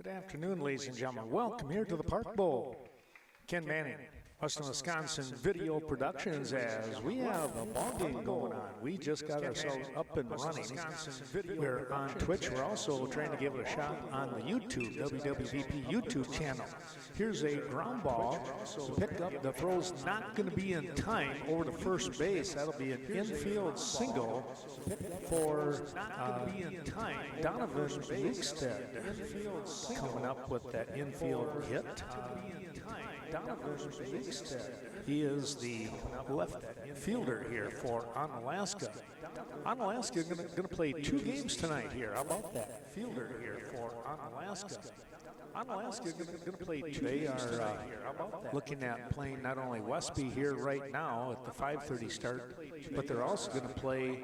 Good afternoon, ladies and gentlemen. Welcome here to the Park Bowl. Ken Manning, Western Wisconsin Video Productions, as we have a ball game going on. We just got ourselves up and running. We're on Twitch. We're also trying to give it a shot on the YouTube, WWVP YouTube channel. Here's a ground ball. Picked up. The throw's not going to be in time over to first base. That'll be an infield single for Donovan Lukestead coming up with that infield hit. He is the left fielder here for Onalaska. Onalaska going to play 2 games tonight here. How about that? Fielder here for Onalaska. Onalaska going to play 2. They are looking at playing not only Westby here right now at the 5:30 start, but they're also going to play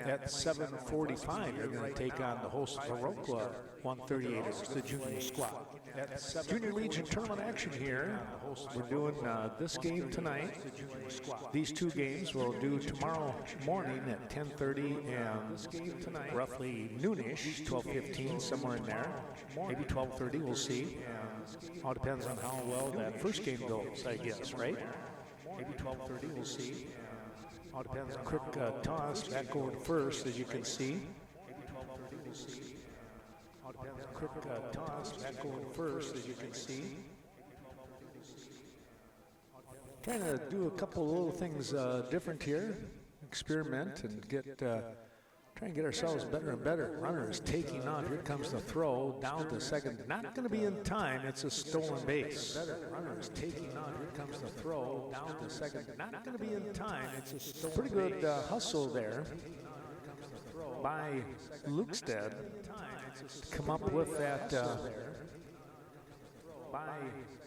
at 7:45. They're going to take on the host Viroqua 138 as the junior squad. Junior Legion tournament action here. We're doing this game tonight. These 2 games we'll do tomorrow morning at 10:30 and roughly noonish, 12:15, somewhere in there. Maybe 12:30, we'll see. All depends on how well that first game goes, I guess, right? Maybe 12:30, we'll see. All depends on quick toss back over to first, as you can see. Quick toss back over to first, as you can see. Trying to do a couple of little things different here, experiment and try and get ourselves better and better. Runners taking on. Here comes the throw down to second. Not going to be in time. It's a stolen base. Runners taking on. Here comes the throw down to second. Not going to be in time. It's a stolen base. Pretty good hustle there by Lukestead to come up with that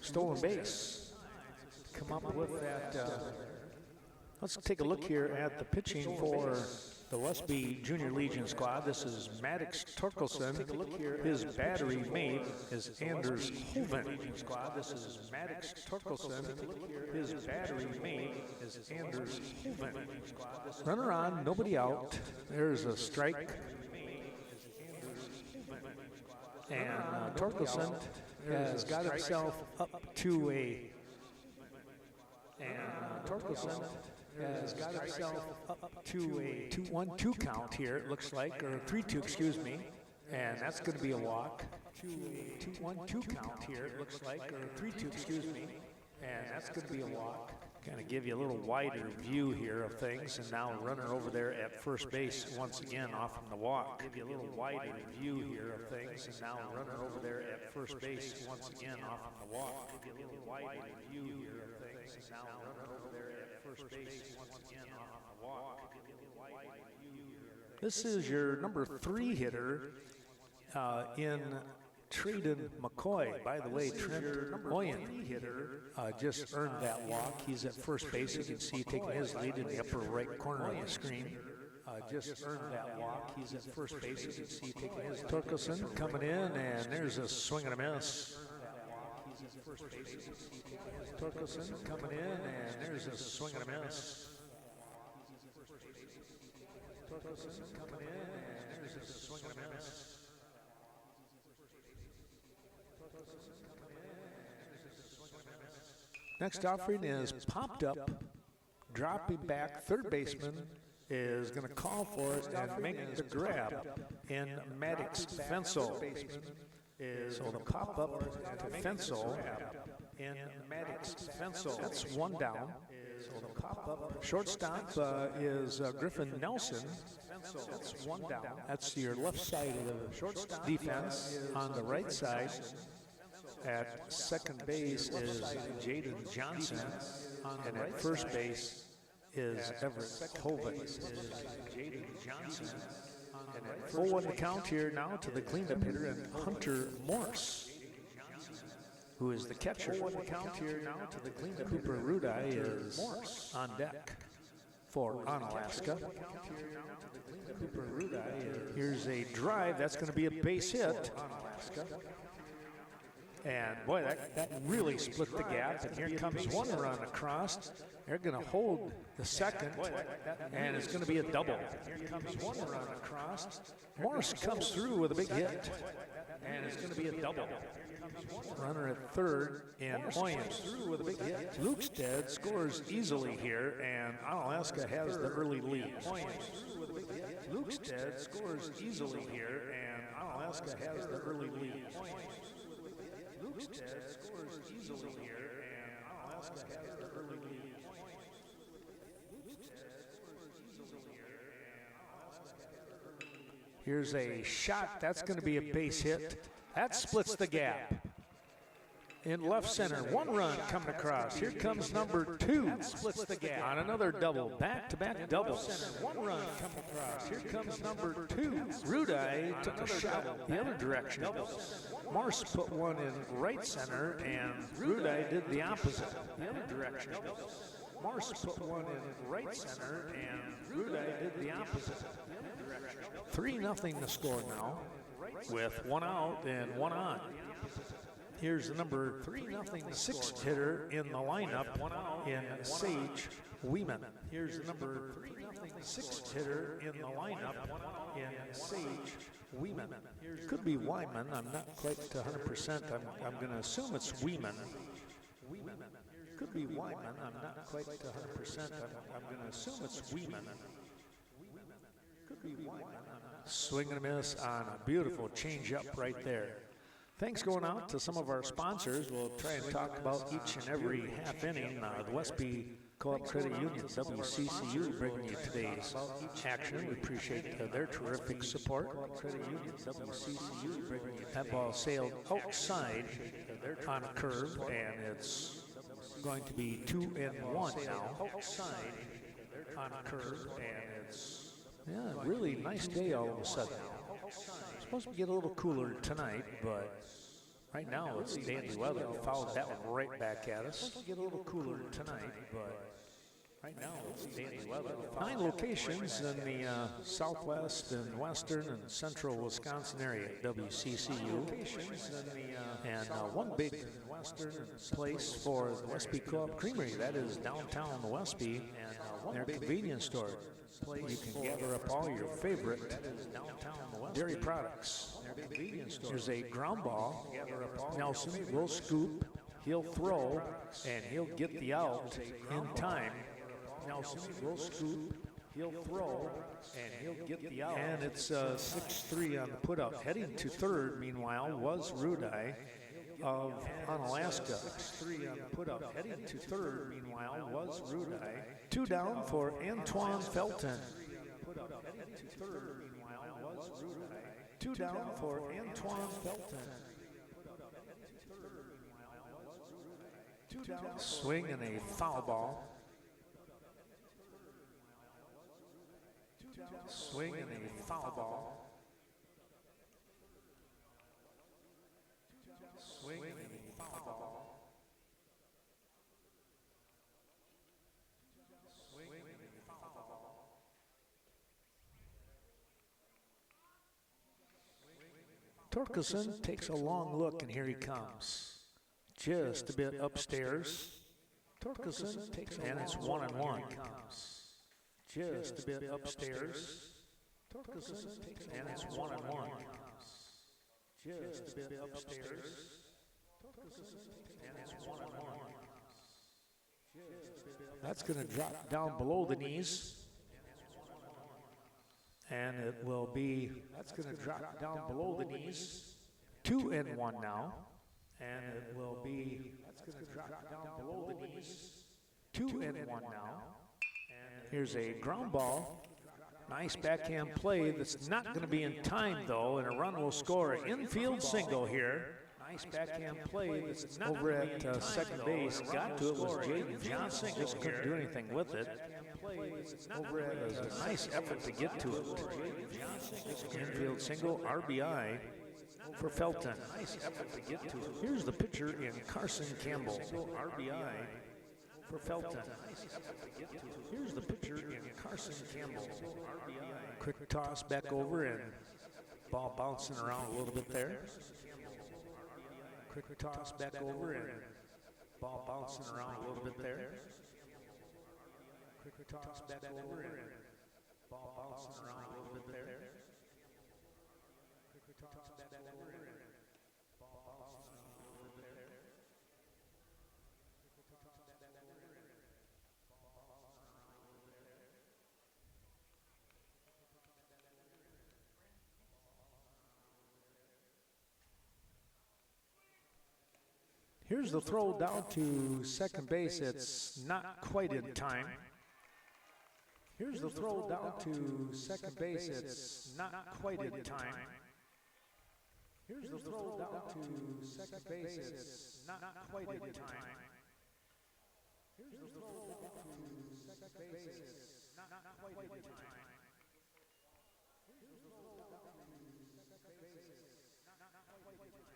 stolen base. Come up with that. Let's take a look here at the pitching for the Westby Junior Legion squad. This is Maddox Torkelson. His battery mate is Anders Hoven. This is Maddox Torkelson. His battery mate is Anders Hoven. Runner on, nobody out. There's a strike. And Torkelson has got himself up to a. And Torkelson has got himself up to a 2-1-2 count here, it looks like, or 3-2, excuse me. And that's going to be a walk. 2-1-2 count here, it looks like, or 3-2, excuse me. And that's going to be a walk. Kind of give you a little wider view here of things. And now runner over there at first base once again off from the walk. Give you a little wider view here of things. And now runner over there at first base once again off from the walk. Give you a little wider view here of things. And now runner over there at first base once again off from the walk. This is your number 3 hitter in Traden McCoy. By the way, Trent Moyen just earned that walk. He's at first base. You can see taking his lead in the upper right corner of the screen. Just earned that walk. He's at first base. You can see taking his Torkelson coming in, and there's a swing and a miss. Torkelson coming in, and there's a swing and a miss. Torkelson coming in, and there's a swing and a miss. Next offering is popped up, dropping back. Third baseman is going to call for it and make the grab in Maddox Fensel. So the pop up to Fensel in Maddox Fensel. That's 1 down. So the pop up. Shortstop is Griffin Nelson. That's 1 down. That's your left side of the shortstop defense. On the right side at second base is Jaden Johnson, and at first base is Everett Hoven. 0-1 to count here now to the cleanup hitter and Hunter Morse, who is the catcher. 0-1 to count here now to the cleanup. Cooper Rudai is on deck for Onalaska. Here's a drive. That's going to be a base hit. And boy, that really split the gap. And here comes one run across. They're going to hold the second, and it's going to be a double. Here comes one run across. Morris comes through with a big hit. and it's going to be a double. Runner at third, and Hoyens through with a big hit. Lukestead scores easily here, and Onalaska has the early lead. Lukestead scores easily here, and Onalaska has the early lead. Lukestead scores easily here, and Onalaska has the early lead. Here's a shot. That's going to be a base hit. That splits the gap. In left center, one run coming across. Here comes number 2. Splits the gap on another double. Back-to-back doubles. One run coming across. Here comes number 2. Rudai took a shot the other direction. Morse put one in right center, and Rudai did the opposite. The other direction. Morse put one in right center, and Rudai did the opposite. 3-0 the score now, with one out and one on. Here's the number 3-0 sixth hitter in the lineup in Sage Weeman. Here's the number 3-0 sixth hitter in the lineup in Sage Weeman. Could be Wyman. I'm not quite 100%. I'm going to assume it's Weeman. Could be Wyman. I'm not quite 100%. I'm going to assume it's Weeman. Could be Wyman. Swing and a miss on a beautiful change-up right there. Thanks going out to some of our sponsors. We'll try and talk about each and every half inning. The Westby Co-op Credit Union, WCCU, bringing you today's action. We appreciate their terrific support. Credit Union, WCCU, bringing you that ball sailed outside on a curve, and it's going to be 2-1 now. Outside on a curve, and it's really nice day all of a sudden. Supposed to get a little cooler tonight, but right now it's dandy weather. We followed that one right back at us. Supposed to get a little cooler tonight, but right now it's dandy weather. 9 locations in the southwest and western and central Wisconsin area, WCCU. And one big western place for the Westby Co-op Creamery. That is downtown Westby, and their convenience store. You can gather up all your favorite dairy products. There's a ground ball. Nelson will scoop, he'll throw, and he'll get the out in time. Nelson will scoop, he'll throw, and he'll get the out. And it's 6-3 on the put-up. Heading to third, meanwhile, was Rudai of Onalaska. 6-3 on the put-up. Heading to third, meanwhile, was Rudai. 2 down for Antoine Felton. 2 down for Antoine Felton. Swing and a foul ball. Swing and a foul ball. Swing and a foul ball. Torkelson takes a long look, and here he comes. Just a bit upstairs. Torkelson takes, and it's 1-1. Just a bit upstairs. Torkelson takes, and it's 1-1. Just a bit upstairs. And it's 1-1. That's going to drop down below the knees. And it will be, that's going to drop down below the knees. 2-1 now. And it will be, that's going to drop down below the knees. 2-1 now. Here's a ground ball. Nice backhand play that's not going to be in time, though, and a run will score an infield single here. Nice backhand play that's not over at second base. Got to it was Jaden Johnson. Just couldn't do anything with it. Over at a nice effort to get to it. Infield single, RBI for Felton. Nice effort to get to it. Here's the pitcher in Carson Campbell. RBI for Felton. Here's the pitcher in Carson Campbell. Quick toss back over, and ball bouncing around a little bit there. Quick toss back over, and ball bouncing around a little bit there. Quick toss back over, and ball bouncing around a little bit there. Quick toss back over, and Here's the throw down to second base. It's not quite in time. Here's the throw down to second base. It's not quite in time. Here's the throw down to second base. It's not quite in time. Here's the throw down to second base. It's not quite in time. Here's the throw down to second base. It's not quite in time.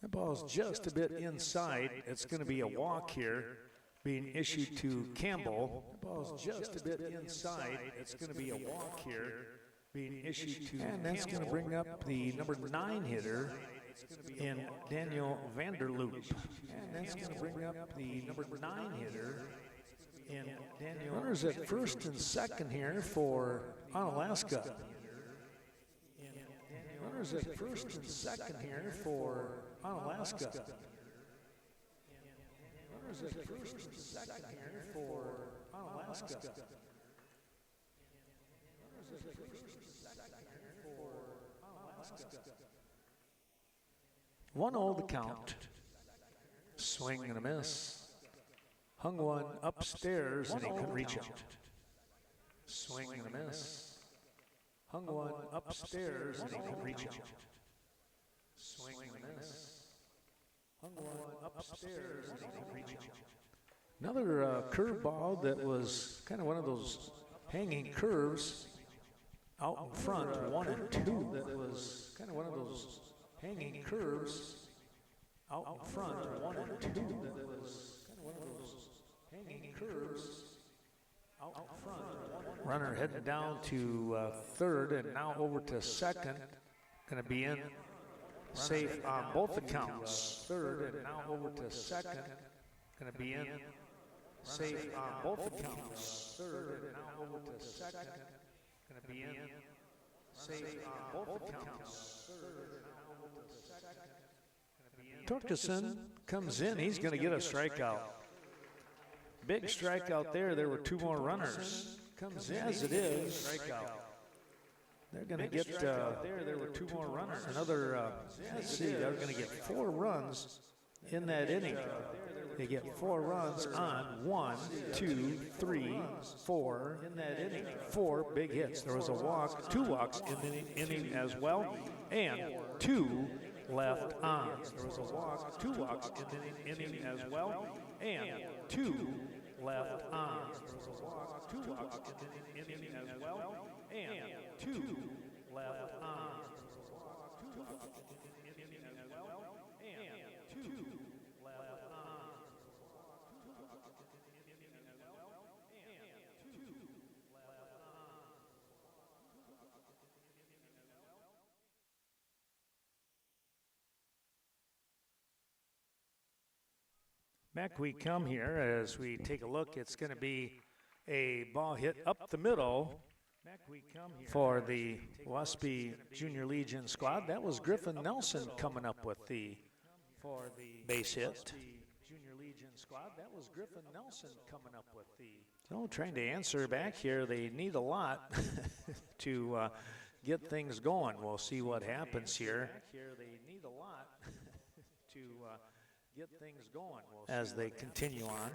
That ball's just a bit inside. It's going to be a walk here being issued to Campbell. That ball's just a bit inside. It's going to be a walk here being issued to Campbell. And that's going to bring up the number 9 hitter in Daniel Vanderloop. And that's going to bring up the number 9 hitter in Daniel. Runners at first and second here for Onalaska. Runners at first and second here for Onalaska. Runners at first and second here for Onalaska. Runners at first and second here for Onalaska. 1-0 the count. Swing and a miss. Hung one upstairs and he couldn't reach it. Swing and a miss. Hung one upstairs and he couldn't reach it. Swing and a miss. Hung one upstairs and he couldn't reach it. Another curveball that was kind of one of those hanging curves out in front, 1 and 2. That was kind of one of those hanging curves out in front, 1 and 2. That was kind of one of those hanging curves out in front. Runner heading down to third and now over to second. Going to be in safe on both accounts. Third and now over to second. Going to be in safe on both accounts. Third and now over to second. Going to be in safe on both accounts. Third and now over to second. Torkelson comes in. He's going to get a strikeout. Big strikeout there. There were 2 more runners. Comes in as it is. Strikeout. They're going to get there were 2 more runners. Another. Let's see. They're going to get 4 runs in that inning. They get 4 runs on 1, 2, 3, 4 in that inning. 4 big hits. There was a walk, 2 walks in the inning as well, and 2 left on. There was a walk, 2 walks in the inning as well, and 2 left on. There was a walk, 2 walks in the inning as well, and 2 left on. Back we come here as we take a look. It's going to be a ball hit up the middle for the Westby Junior Legion squad. That was Griffin Nelson coming up with the base hit. So trying to answer back here. They need a lot to get things going. We'll see what happens here. Get things going as they continue on.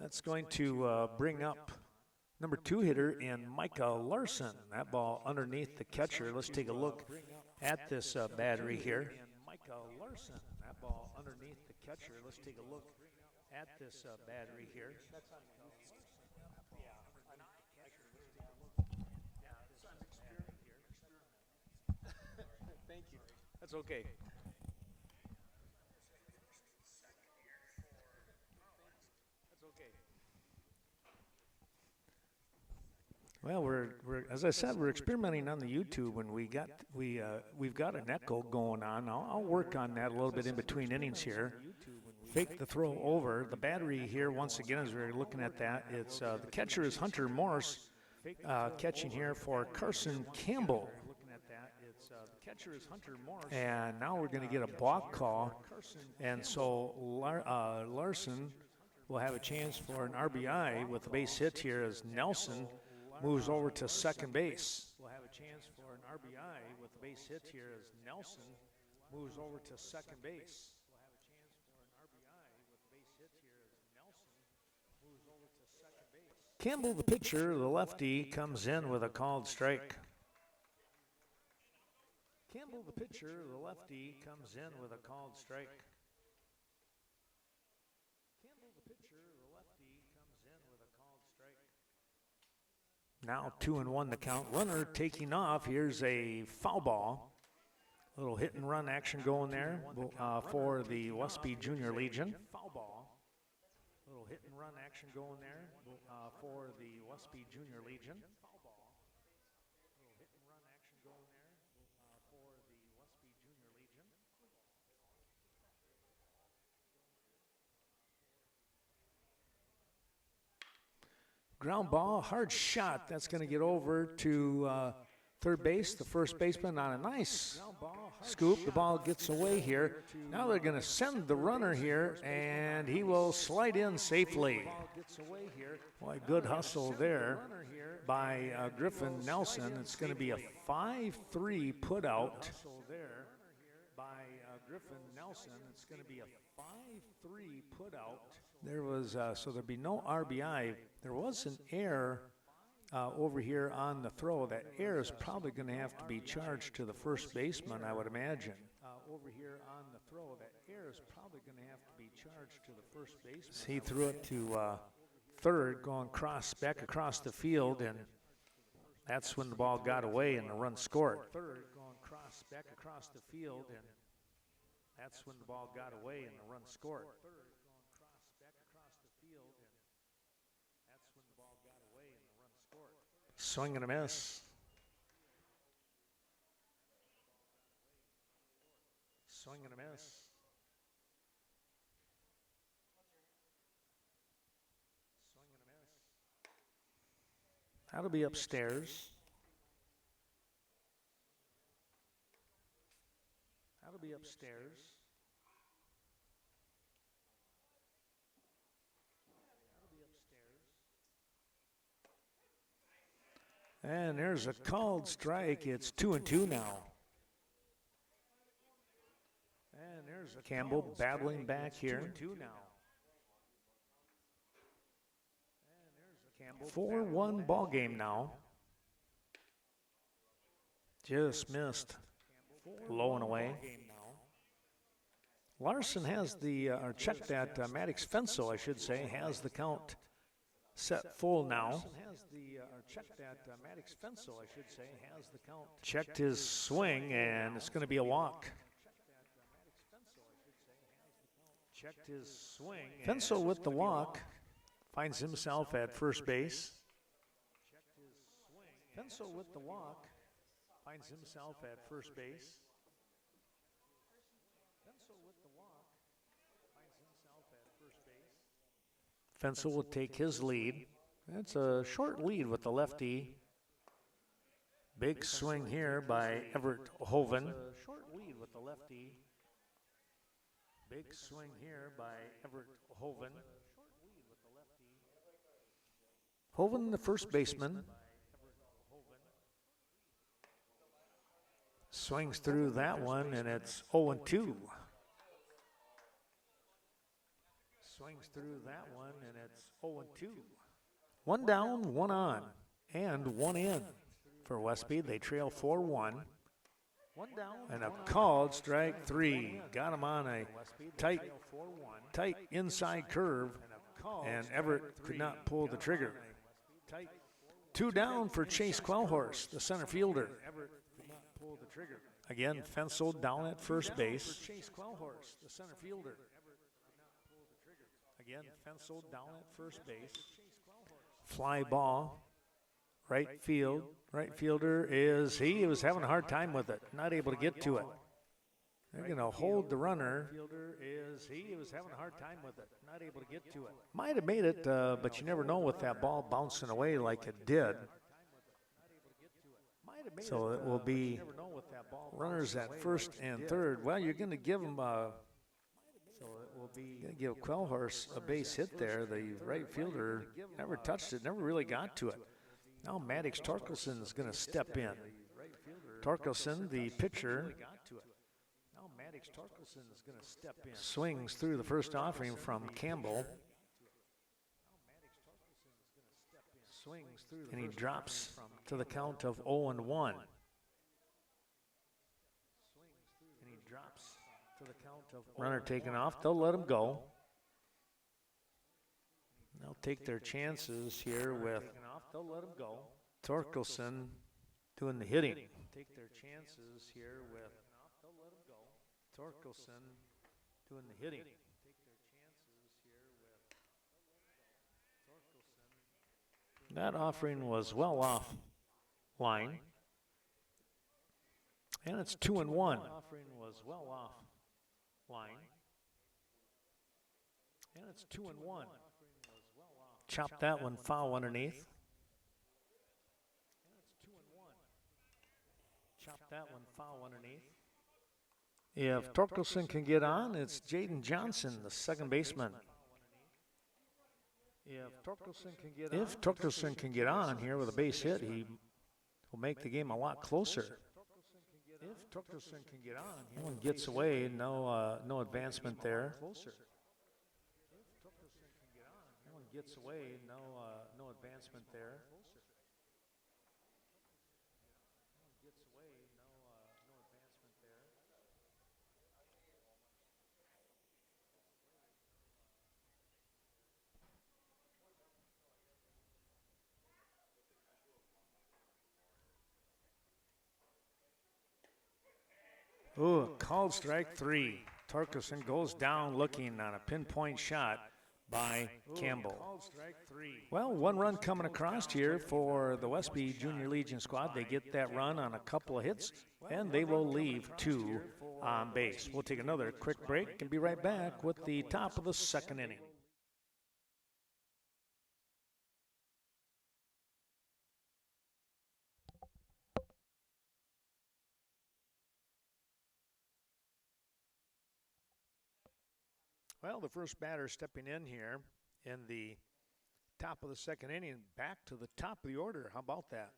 That's going to bring up number 2 hitter in Micah Larson. That ball underneath the catcher. Let's take a look at this battery here. Micah Larson. That ball underneath the catcher. Let's take a look at this battery here. That's okay. Well, as I said, we're experimenting on the YouTube, and we've got an echo going on. I'll work on that a little bit in between innings here. Fake the throw over. The battery here, once again, as we're looking at that, it's the catcher is Hunter Morse, catching here for Carson Campbell. And now we're going to get a balk call, and so Larson will have a chance for an RBI with a base hit here as Nelson moves over to second base. We'll have a chance for an RBI with a base hit here as Nelson moves over to second base. We'll have a chance for an RBI with a base hit here as Nelson moves over to second base. Campbell, the pitcher, the lefty, comes in with a called strike. Campbell, the pitcher, the lefty, comes in with a called strike. Campbell, the pitcher, the lefty, comes in with a called strike. Now 2-1 the count. Runner taking off. Here's a foul ball. A little hit and run action going there for the Westby Junior Legion. Foul ball. A little hit and run action going there for the Westby Junior Legion. Foul ball. A little hit and run action going there for the Westby Junior Legion. Ground ball, hard shot. That's going to get over to third base. The first baseman on a nice scoop. The ball gets away here. Now they're going to send the runner here, and he will slide in safely. Boy, good hustle there by Griffin Nelson. It's going to be a 5-3 put out. Griffin Nelson. It's going to be a 5-3 put out. There was so there'd be no RBI. There was an error over here on the throw. That error is probably going to have to be charged to the first baseman, I would imagine. Over here on the throw, that error is probably going to have to be charged to the first baseman. He threw it to third, going back across the field, and that's when the ball got away and the run scored. Third, going back across the field, and that's when the ball got away and the run scored. Swing and a miss. Swing and a miss. Swing and a miss. That'll be upstairs. That'll be upstairs. And there's a called strike. It's 2-2 now. And there's a Campbell battling back here. 2-2 now. 4-1 ball game now. Just missed. Low and away. Larson has the, or check that, Maddox Fensel, I should say, has the count set full now. Checked his swing, and it's going to be a walk. Checked his swing. Fensel with the walk finds himself at first base. Fensel with the walk finds himself at first base. Fensel will take his lead. That's a short lead with the lefty. Big swing here by Everett Hoven. Short lead with the lefty. Big swing here by Everett Hoven. Hoven, the first baseman. Swings through that one, and it's 0-2. Swings through that one, and it's 0-2. One down, one on, and one in for Westby. They trail 4-1. One down, and a called strike 3. Got him on a tight inside curve, and Everett could not pull the trigger. 2 down for Chase Quellhorse, the center fielder. Again, Fensel down at first base. Chase Quellhorse, the center fielder. Again, Fensel down at first base. Fly ball right field. Right fielder he was having a hard time with it, not able to get to it. They're going to hold the runner. He was having a hard time with it, not able to get to it. Might have made it, but you never know with that ball bouncing away like it did. So it will be runners at first and third. Well, you're going to give them give Quellhorse a base hit there. The right fielder never touched it, never really got to it. Now Maddox Torkelson is going to step in. Torkelson, the pitcher, swings through the first offering from Campbell. And he drops to the count of 0-1. Runner taken off. They'll let him go. They'll take their chances here with Torkelson doing the hitting. Take their chances here with Torkelson doing the hitting. That offering was well off line. And it's 2-1. Offering was well off line. And it's 2-1. Chop that one foul underneath. Chop that one foul underneath. If Torkelson can get on, it's Jaden Johnson, the second baseman. If Torkelson can get on here with a base hit, he will make the game a lot closer. If Torkelson can get on, one gets away, no advancement there. One gets away, no advancement there. Ooh, called strike 3. Torkelson goes down looking on a pinpoint shot by Campbell. Well, one run coming across here for the Westby Junior Legion squad. They get that run on a couple of hits, and they will leave 2 on base. We'll take another quick break and be right back with the top of the second inning. Well, the first batter stepping in here in the top of the second inning, back to the top of the order. How about that?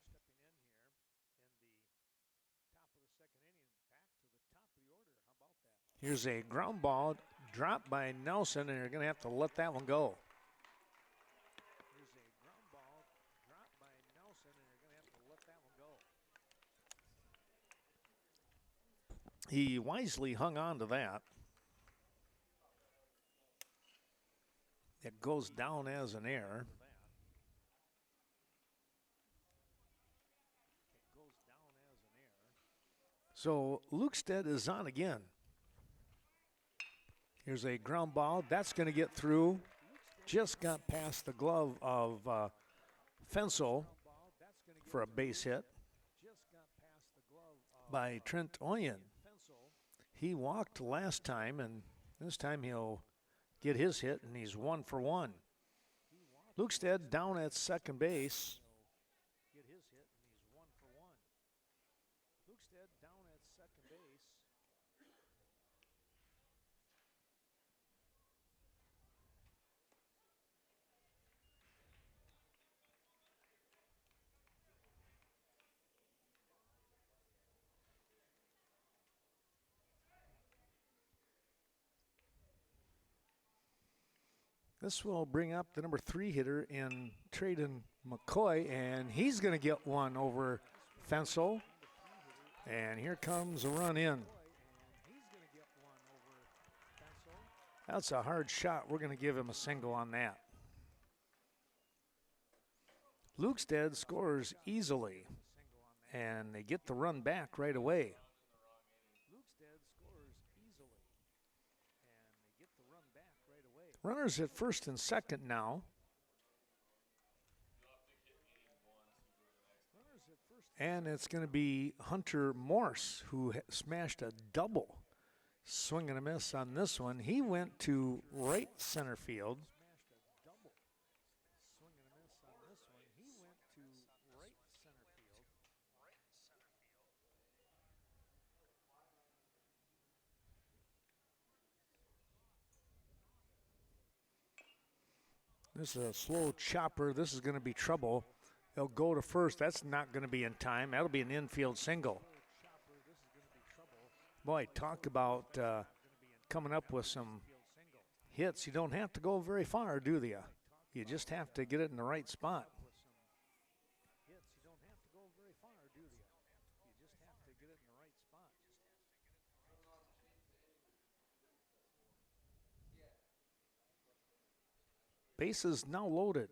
Here's a ground ball dropped by Nelson, and you're going to have to let that one go. He wisely hung on to that. It goes down as an error. So Lukestead is on again. Here's a ground ball. That's going to get through. Just got past the glove of Fensel for a base hit by Trent Oyen. He walked last time, and this time he'll get his hit, and he's 1 for 1. Lukestead down at second base. This will bring up the number 3 hitter in Traden McCoy, and he's going to get one over Fensel. And here comes a run in. That's a hard shot. We're going to give him a single on that. Lukestead scores easily, and they get the run back right away. Runners at first and second now. And it's going to be Hunter Morse who smashed a double. Swing and a miss on this one. He went to right center field. This is a slow chopper. This is going to be trouble. They'll go to first. That's not going to be in time. That'll be an infield single. Boy, talk about coming up with some hits. You don't have to go very far, do you? You just have to get it in the right spot. Bases now loaded.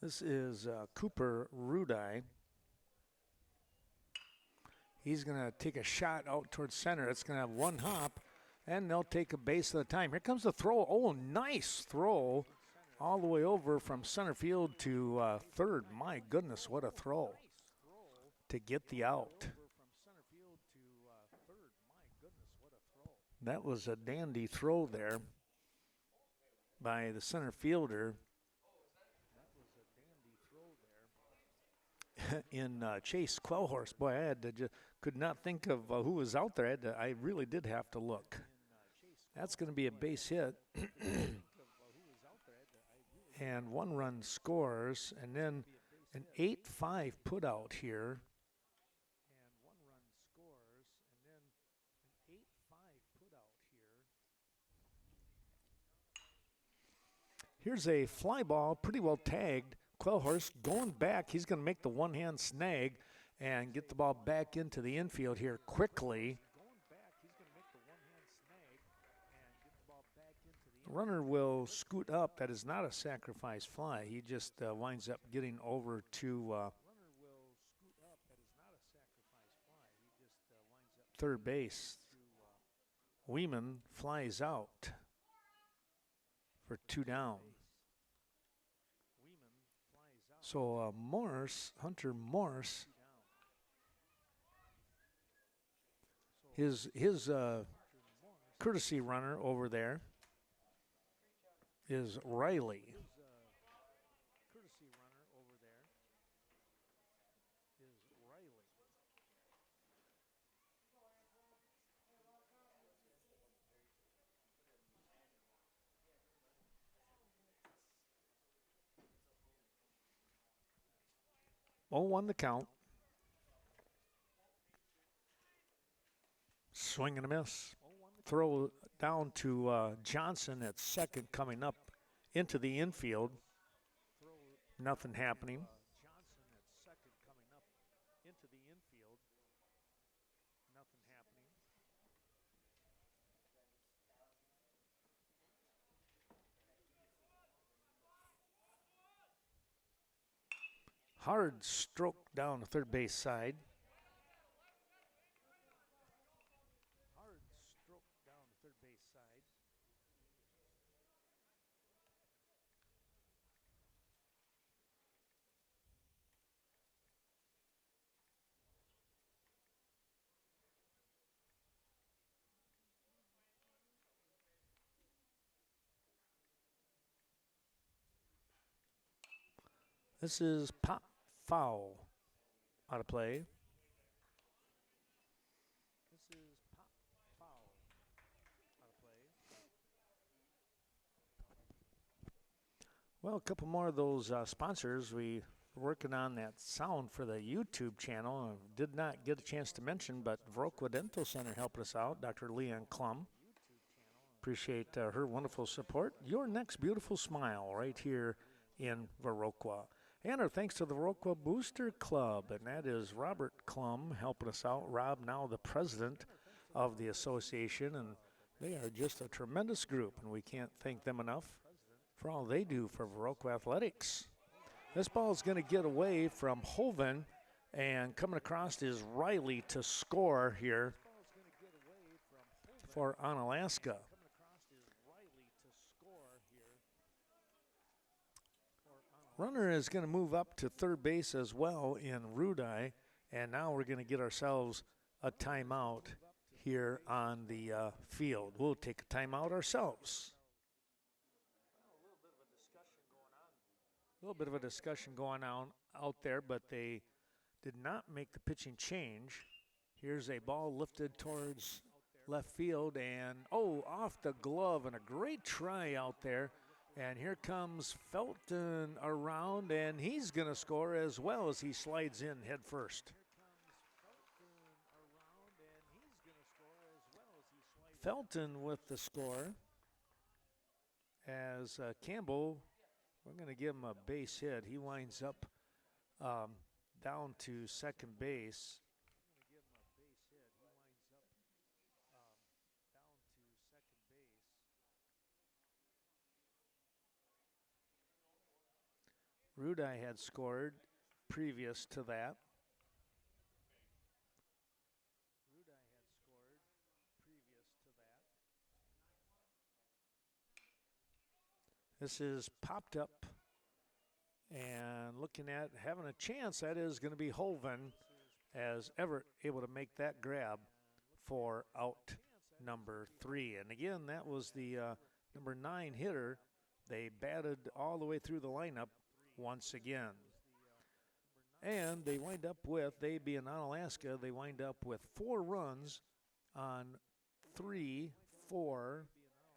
This is Cooper Rudai. He's going to take a shot out towards center. It's going to have one hop, and they'll take a base at a time. Here comes the throw. Oh, nice throw all the way over from center field to third. My goodness, what a throw to get the out. That was a dandy throw there by the center fielder in Chase Quellhorse. Boy, I had to could not think of who was out there. I really did have to look. That's going to be a base hit. And one run scores, and then an 8-5 put out here. Here's a fly ball, pretty well tagged. Quellhorse going back. He's going to make the one-hand snag and get the ball back into the infield here quickly. The runner will scoot up. That is not a sacrifice fly. He just winds up getting over to third base. Weeman flies out for 2 down. So Morse, Hunter Morse, his courtesy runner over there is Riley. Oh, 1 the count. Swing and a miss. Throw down to Johnson at second, coming up into the infield. Nothing happening. Hard stroke down the third base side. This is pop foul out of play. Well, a couple more of those sponsors. We were working on that sound for the YouTube channel. And did not get a chance to mention, but Viroqua Dental Center helped us out. Dr. Leanne Klum. Appreciate her wonderful support. Your next beautiful smile right here in Viroqua. And our thanks to the Viroqua Booster Club, and that is Robert Klum helping us out. Rob, now the president of the association, and they are just a tremendous group, and we can't thank them enough for all they do for Viroqua athletics. This ball is going to get away from Hoven, and coming across is Riley to score here for Onalaska. Runner is going to move up to third base as well in Rudai, and now we're going to get ourselves a timeout here on the field. We'll take a timeout ourselves. A little bit of a discussion going on out there, but they did not make the pitching change. Here's a ball lifted towards left field, and off the glove, and a great try out there. And here comes Felton around, and he's going to score as well as he slides in head first. Felton with the score as Campbell, we're going to give him a base hit. He winds up down to second base. Rudai had scored previous to that. This is popped up and looking at having a chance. That is going to be Holven as Everett able to make that grab for out number 3. And again, that was the number 9 hitter. They batted all the way through the lineup once again. And they wind up with, they being Onalaska, they wind up with 4 runs on 3, 4,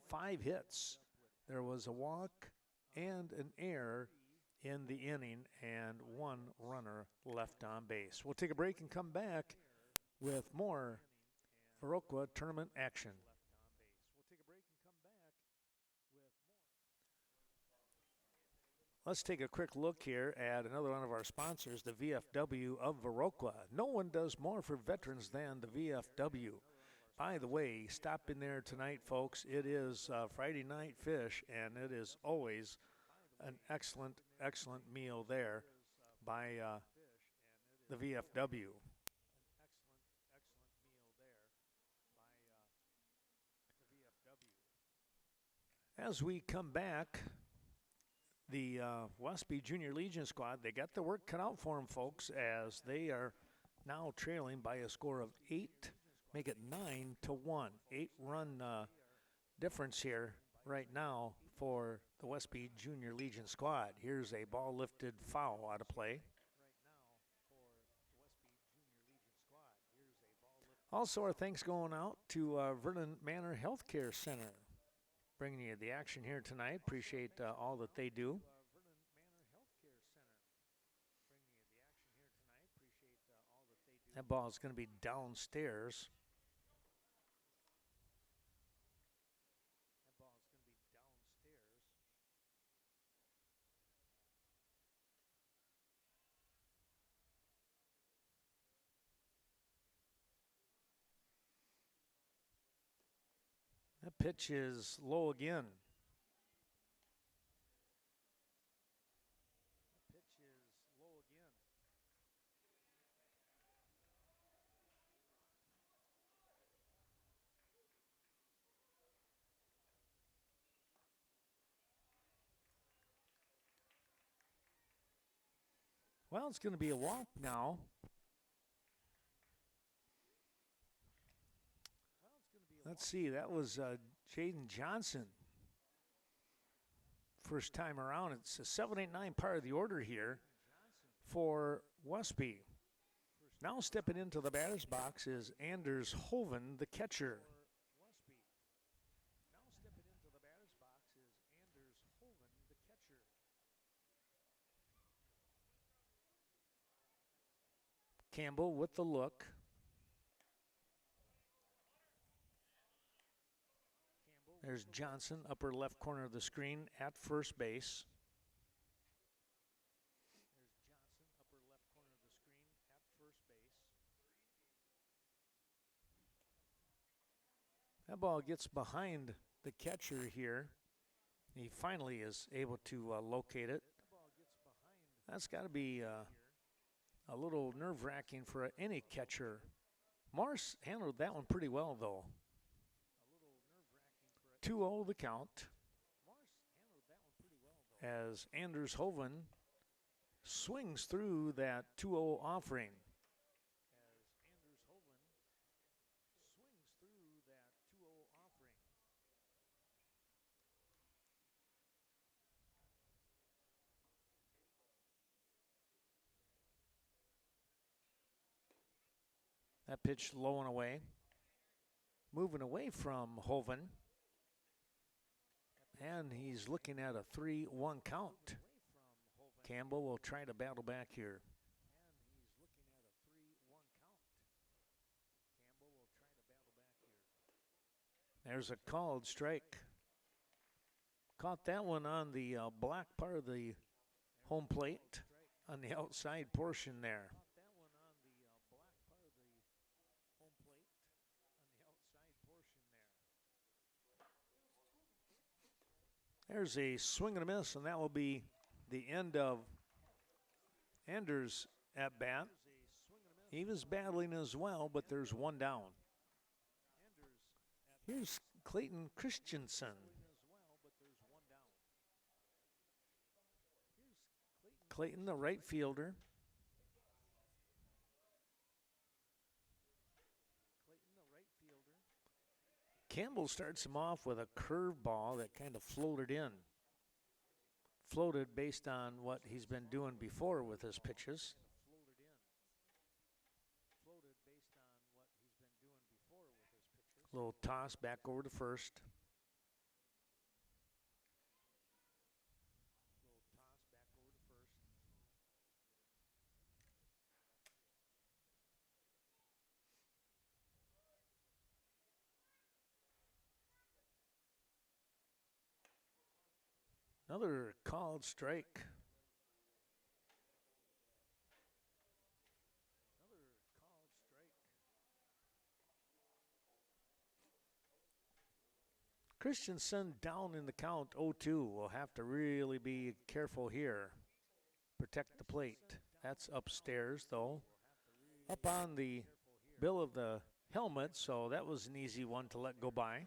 5 hits. There was a walk and an error in the inning and 1 runner left on base. We'll take a break and come back with more Viroqua tournament action. Let's take a quick look here at another one of our sponsors, the VFW of Viroqua. No one does more for veterans than the VFW. By the way, stop in there tonight, folks. It is Friday night fish, and it is always an excellent, excellent meal there by the VFW. As we come back, the Westby Junior Legion squad, they got the work cut out for them, folks, as they are now trailing by a score of 8, make it 9-1. 8-run difference here right now for the Westby Junior Legion squad. Here's a ball lifted foul out of play. Also, our thanks going out to Vernon Manor Healthcare Center, bringing you the action here tonight. Appreciate all that they do. That ball is going to be downstairs. That pitch is low again. Well, it's going to be a walk now. Let's see, that was Jaden Johnson. First time around. It's a 7-8-9 part of the order here for Westby. Now stepping into the batter's box is Anders Hoven, the catcher. Campbell with the look. There's Johnson, upper left corner of the screen at first base. That ball gets behind the catcher here. He finally is able to locate it. That's got to be a little nerve-wracking for any catcher. Morris handled that one pretty well, though. 2-0 the count as Anders Hoven swings through that 2-0 offering. That pitch low and away. Moving away from Hoven. And he's looking at a 3-1 count. Campbell will try to battle back here. There's a called strike. Caught that one on the black part of the home plate on the outside portion there. There's a swing and a miss, and that will be the end of Anders' at-bat. He was battling as well, but there's one down. Here's Clayton Christensen. Clayton, the right fielder. Campbell starts him off with a curveball that kind of floated in. Floated based on what he's been doing before with his pitches. Little toss back over to first. Another called strike. Christensen down in the count 0-2. Will have to really be careful here. Protect the plate. That's upstairs, though. Up on the bill of the helmet, so that was an easy one to let go by.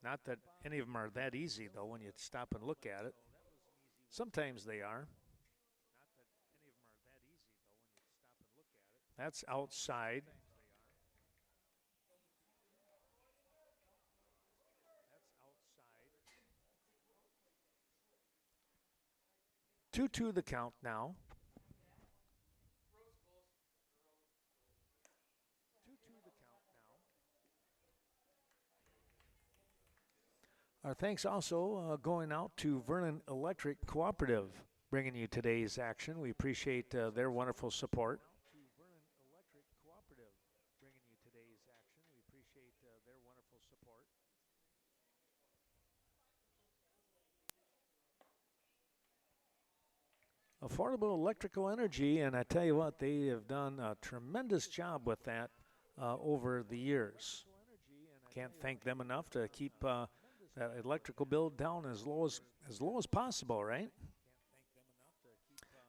Not that any of them are that easy, though, when you stop and look at it. Sometimes they are. That's outside. Two the count now. Our thanks also going out to Vernon Electric Cooperative, bringing you today's action. We appreciate their wonderful support. Affordable electrical energy, and I tell you what, they have done a tremendous job with that over the years. Can't thank them enough to keep that electrical bill down as low as possible, right?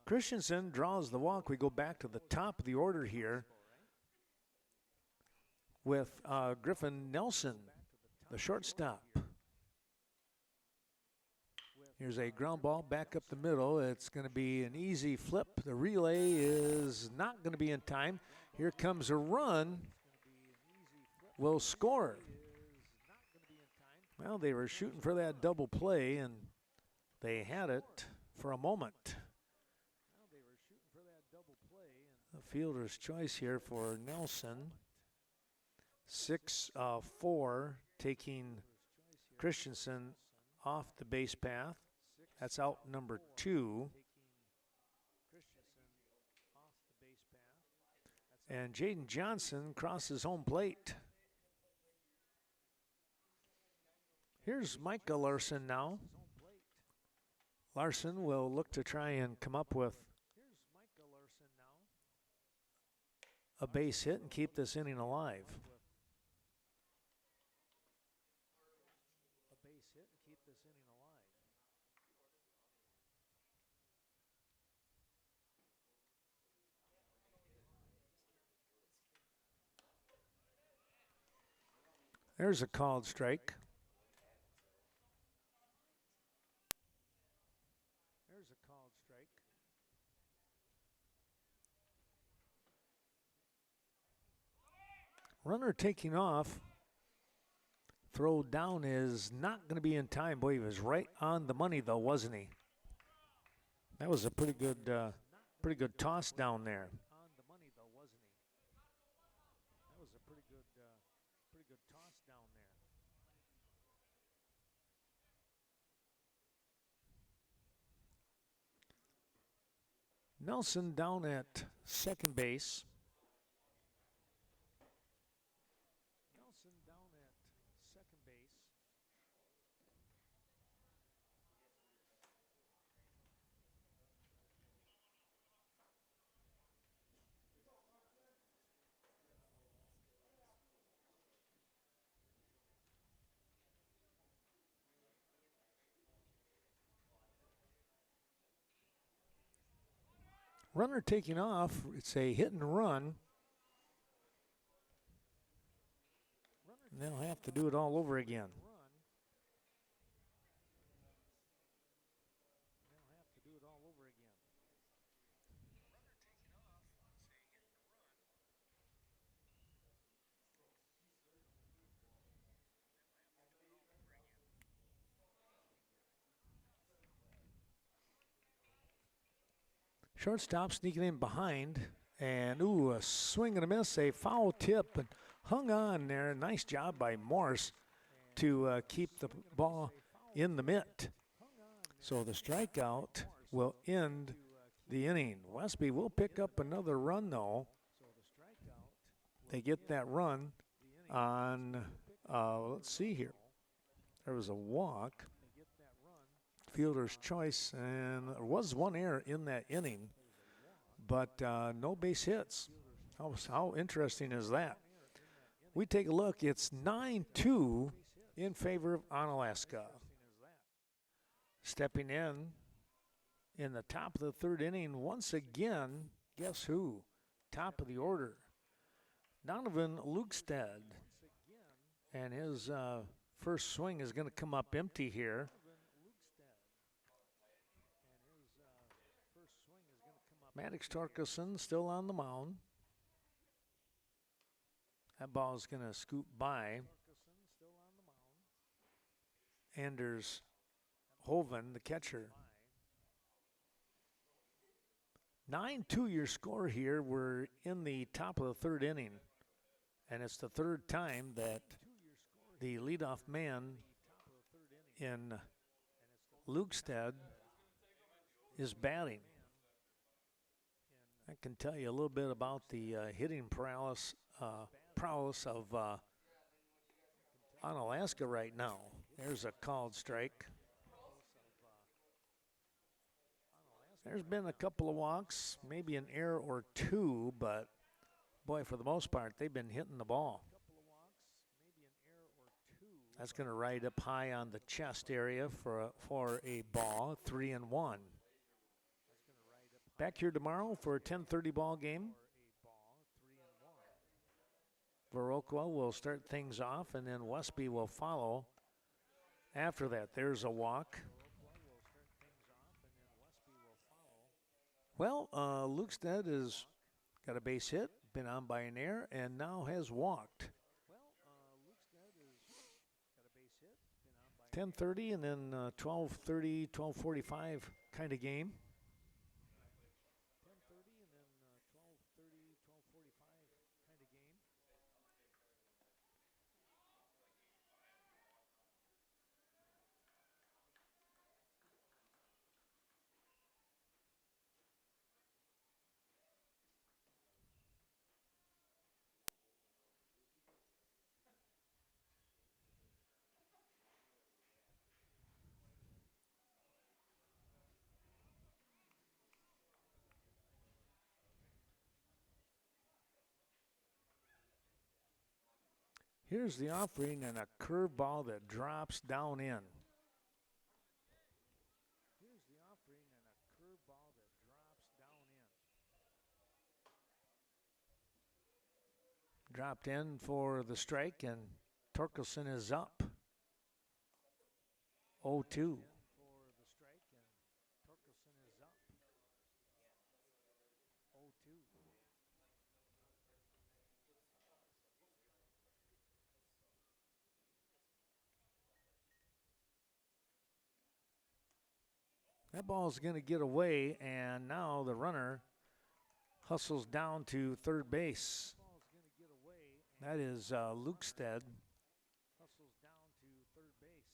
Christensen draws the walk. We go back to the top of the order here with Griffin Nelson, the shortstop. Here's a ground ball back up the middle. It's going to be an easy flip. The relay is not going to be in time. Here comes a run. Will score. Well, they were shooting for that double play, and they had it for a moment. The fielder's choice here for Nelson. 6-4, taking Christensen off the base path. That's out number 2. And Jaden Johnson crosses home plate. Here's Micah Larson now. Larson will look to try and come up with a base hit and keep this inning alive. There's a called strike. Runner taking off. Throw down is not going to be in time. Boy, he was right on the money though, wasn't he? That was a pretty good toss down there. Nelson down at second base. Runner taking off. It's a hit and run. And they'll have to do it all over again. Shortstop sneaking in behind, and a swing and a miss, a foul tip, and hung on there. Nice job by Morse to keep the ball in the mitt. So the strikeout will end the inning. Westby will pick up another run, though. They get that run on, let's see here. There was a walk. Fielder's choice, and there was one error in that inning, but no base hits. How interesting is that? We take a look. It's 9-2 in favor of Onalaska. Stepping in the top of the third inning, once again, guess who? Top of the order, Donovan Lukestad. And his first swing is going to come up empty here. Maddox Torkelson still on the mound. That ball is going to scoop by Anders Hoven, the catcher. 9-2 your score here. We're in the top of the third inning, and it's the third time that the leadoff man in Lukestad is batting. I can tell you a little bit about the hitting prowess of Onalaska right now. There's a called strike. There's been a couple of walks, maybe an error or two, but boy, for the most part, they've been hitting the ball. That's going to ride up high on the chest area for a ball, 3-1. Back here tomorrow for a 10:30 ball game. Viroqua will start things off, and then Westby will follow after that. There's a walk. Well, Lukestad has got a base hit, been on by an error, and now has walked. 10:30 and then 12:30, 12:45 kind of game. Here's the offering and a curveball that drops down in. Here's the offering and a curveball that drops down in. Dropped in for the strike, and Torkelson is up. 0-2. That ball's going to get away, and now the runner hustles down to third base. That is Lukestead. Hustles down to third base.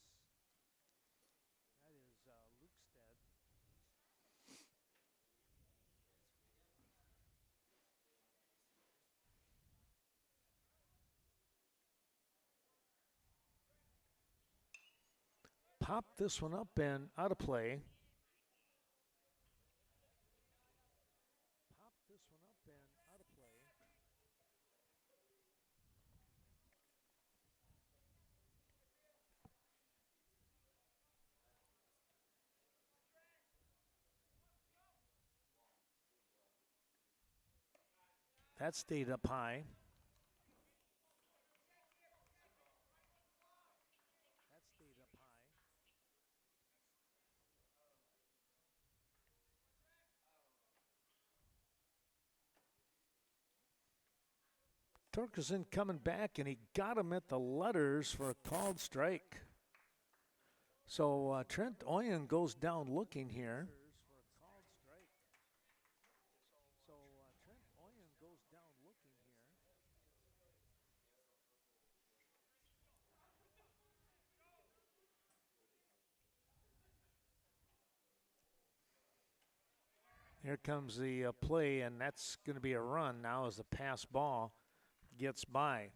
That is Lukestead. Popped this one up and out of play. That stayed up high. Torkelson coming back, and he got him at the letters for a called strike. So Trent Oyen goes down looking here. Here comes the play, and that's going to be a run now as the pass ball gets by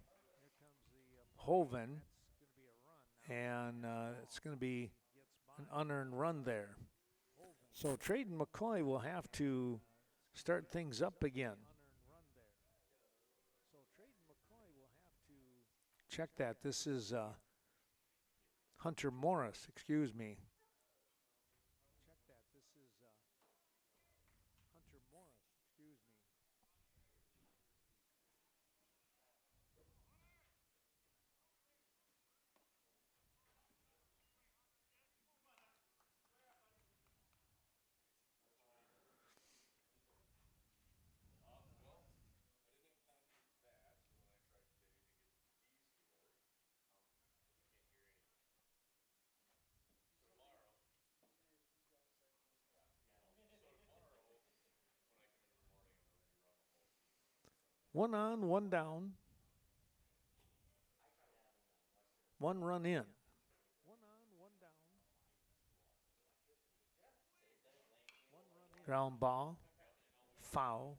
Hoven, and it's going to be an unearned run there. So Trayden McCoy will have to start things up again. Check that. This is Hunter Morris, excuse me. One on, one down. One run in. Ground ball. Foul.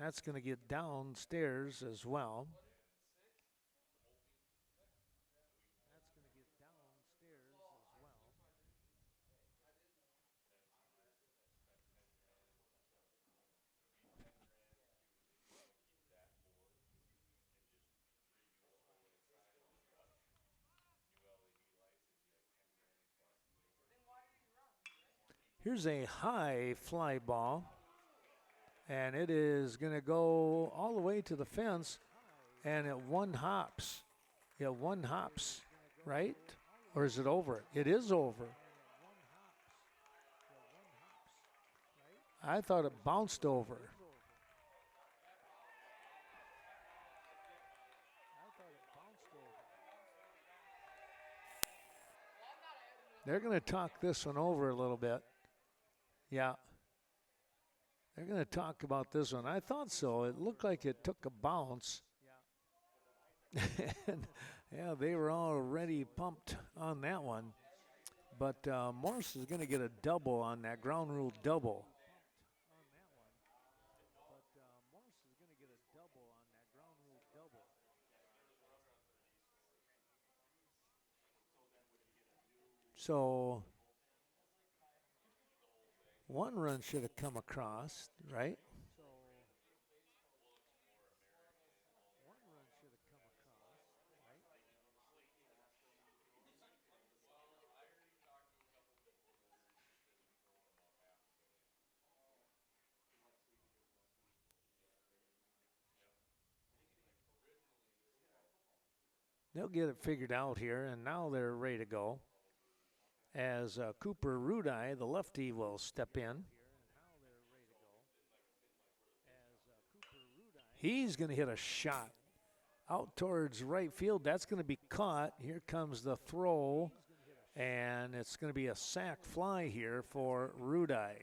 That's going to get downstairs as well. Here's a high fly ball, and it is going to go all the way to the fence, and it one hops. Yeah, one hops, right? Or is it over? It is over. I thought it bounced over. They're going to talk this one over a little bit. Yeah. They're going to talk about this one. I thought so. It looked like it took a bounce. And, yeah, they were already pumped on that one. But Morris is going to get a double on that ground rule double. So one run should have come across, right? They'll get it figured out here, and now they're ready to go. As Cooper Rudai, the lefty, will step in. He's going to hit a shot out towards right field. That's going to be caught. Here comes the throw, and it's going to be a sac fly here for Rudai.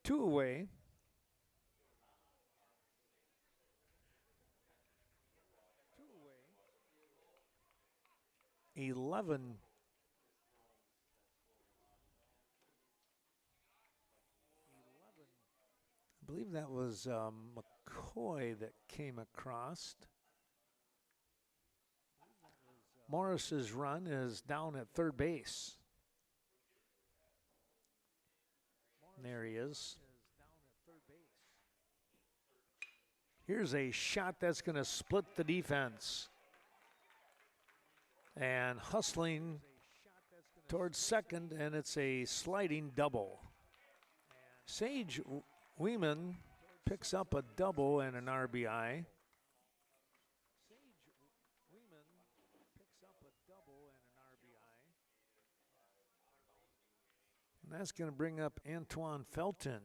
2 away. 11. I believe that was McCoy that came across. Morris's run is down at third base. There he is. Here's a shot that's going to split the defense. And hustling towards second, and it's a sliding double. Sage Weeman picks up a double and an RBI. And that's going to bring up Antoine Felton.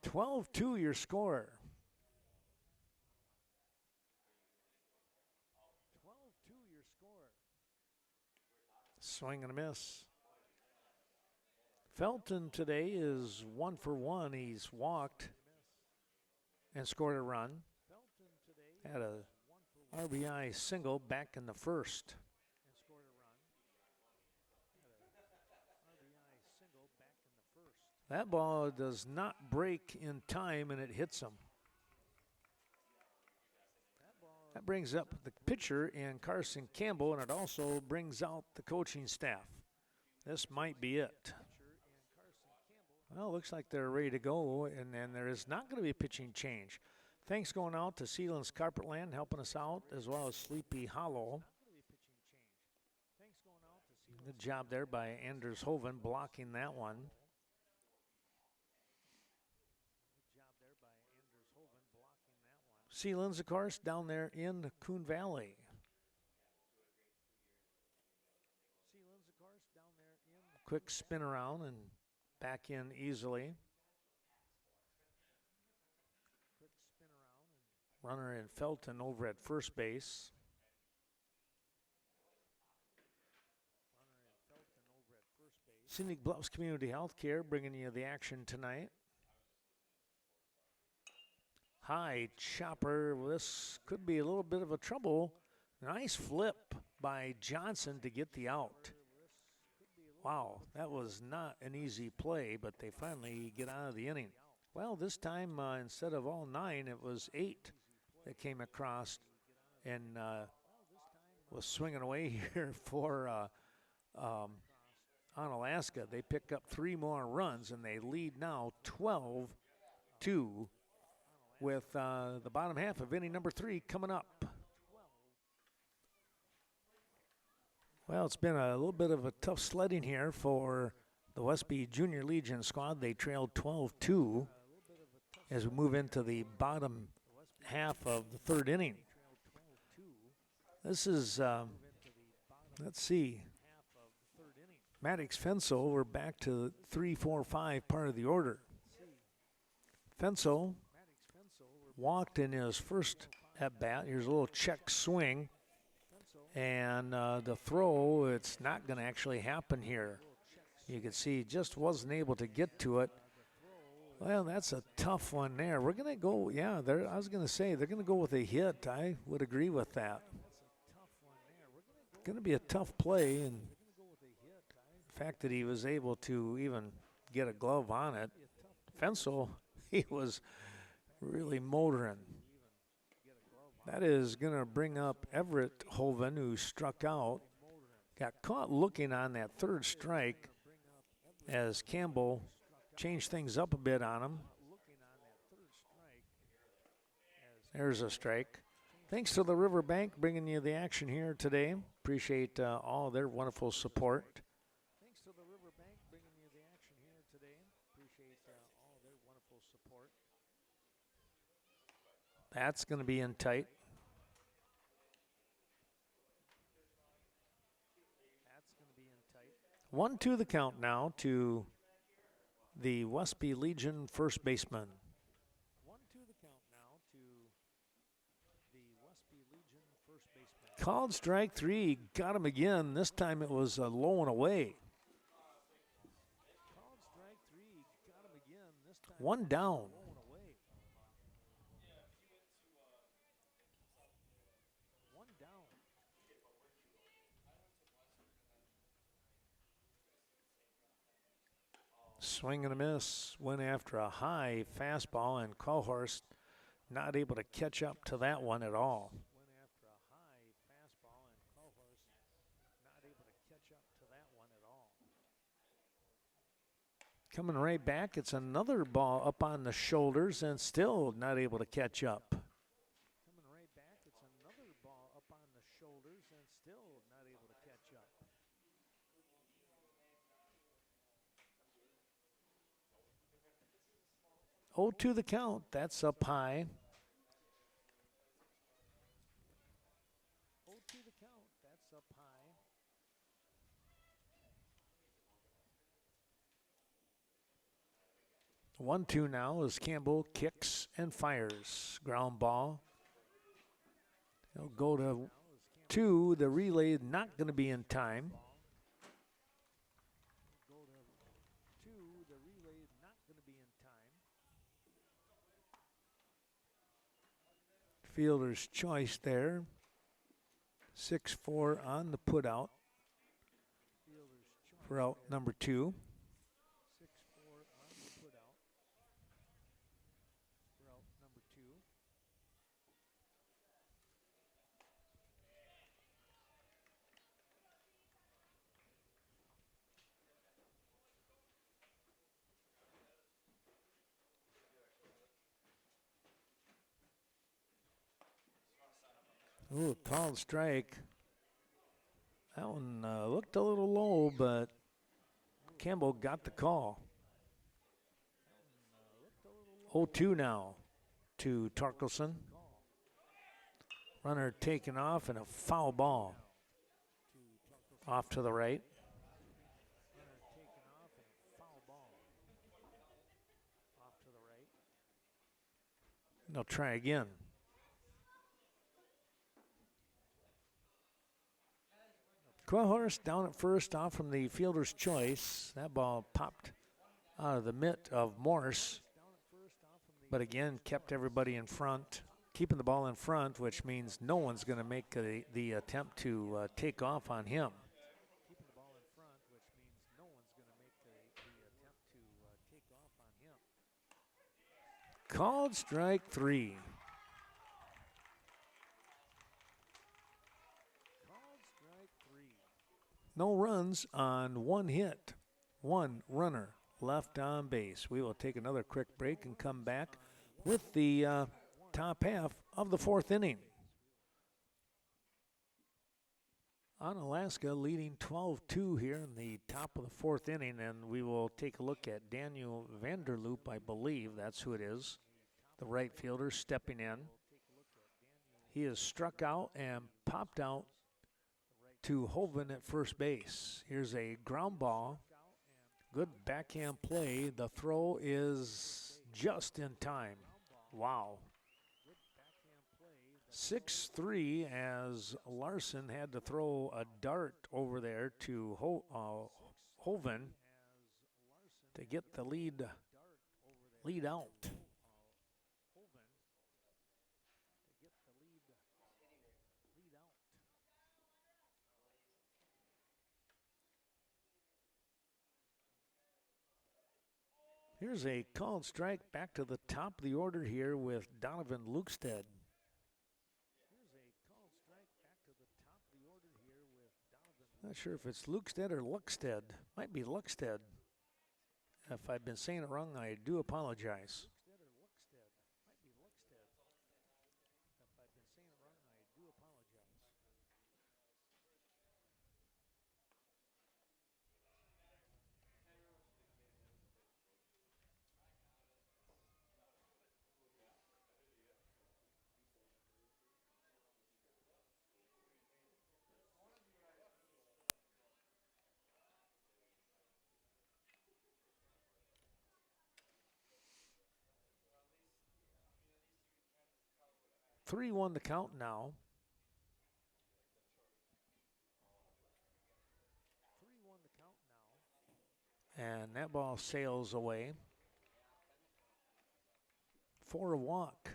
"12-2 your score. Swing and a miss. Felton today is 1 for 1. He's walked and scored a run. Had a RBI single back in the first. That ball does not break in time, and it hits him. That brings up the pitcher and Carson Campbell, and it also brings out the coaching staff. This might be it. Well, looks like they're ready to go, and then there is not going to be a pitching change. Thanks going out to Sealand's Carpetland helping us out, as well as Sleepy Hollow. Good job there by Anders Hoven blocking that one. Sealand's, of course, down there in Coon Valley. Quick spin around and back in easily. Runner in Felton over at first base. Scenic Bluffs Community Healthcare bringing you the action tonight. High chopper. This could be a little bit of a trouble. Nice flip by Johnson to get the out. Wow, that was not an easy play, but they finally get out of the inning. Well, this time instead of all 9, it was 8 that came across and was swinging away here for Onalaska. They pick up 3 more runs, and they lead now 12-2 with the bottom half of inning number 3 coming up. Well, it's been a little bit of a tough sledding here for the Westby Junior Legion squad. They trailed 12-2 as we move into the bottom half of the 3rd inning. This is, let's see, Maddox Fensel. We're back to 3, 4, 5 part of the order. Fensel walked in his first at bat. Here's a little check swing, And the throw, it's not going to actually happen here. You can see he just wasn't able to get to it. Well, that's a tough one there. We're going to go, yeah, I was going to say they're going to go with a hit. I would agree with that. Going to be a tough play, and the fact that he was able to even get a glove on it. Fensel, he was really motoring. That is going to bring up Everett Hoven, who struck out. Got caught looking on that third strike as Campbell changed things up a bit on him. There's a strike. Thanks to the Riverbank bringing you the action here today. Appreciate all their wonderful support. Thanks to the Riverbank bringing you the action here today. Appreciate all their wonderful support. That's going to be in tight. 1-2 the count now to the Westby Legion first baseman. 1-2 the count now to the Westby Legion first baseman. Called strike 3, got him again. This time it was low and away. Called strike 3, got him again. This time one down. Swing and a miss. Went after a high fastball, and Callhorst not able to catch up to that one at all. Coming right back, it's another ball up on the shoulders and still not able to catch up. Coming right back, it's another ball up on the shoulders and still not able to catch up. 0-2 the count. That's up high. 0-2 the count. That's up high. 1-2 now as Campbell kicks and fires. Ground ball. He'll go to 2. The relay not going to be in time. Fielder's choice there. 6-4 on the put out for out number 2. 6-4 on the put out for out number 2. Ooh, called strike. That one looked a little low, but Campbell got the call. 0-2 now to Torkelson. Runner taken off and a foul ball off to the right. They'll try again. Quahorst down at first off from the fielder's choice. That ball popped out of the mitt of Morse, but again kept everybody in front, keeping the ball in front, which means no one's going to make the attempt to take off on him. Called strike 3. No runs on 1 hit. 1 runner left on base. We will take another quick break and come back with the top half of the 4th inning. Onalaska leading 12-2 here in the top of the 4th inning, and we will take a look at Daniel Vanderloop, I believe that's who it is, the right fielder stepping in. He is struck out and popped out to Hoven at first base. Here's a ground ball. Good backhand play. The throw is just in time. Wow. 6-3 as Larson had to throw a dart over there to Hoven to get the lead out. Here's a called strike back to the top of the order here with Donovan Lukestead. Not sure if it's Lukestead or Luckstead. Might be Luckstead. If I've been saying it wrong, I do apologize. 3-1 the count now. And that ball sails away for a walk.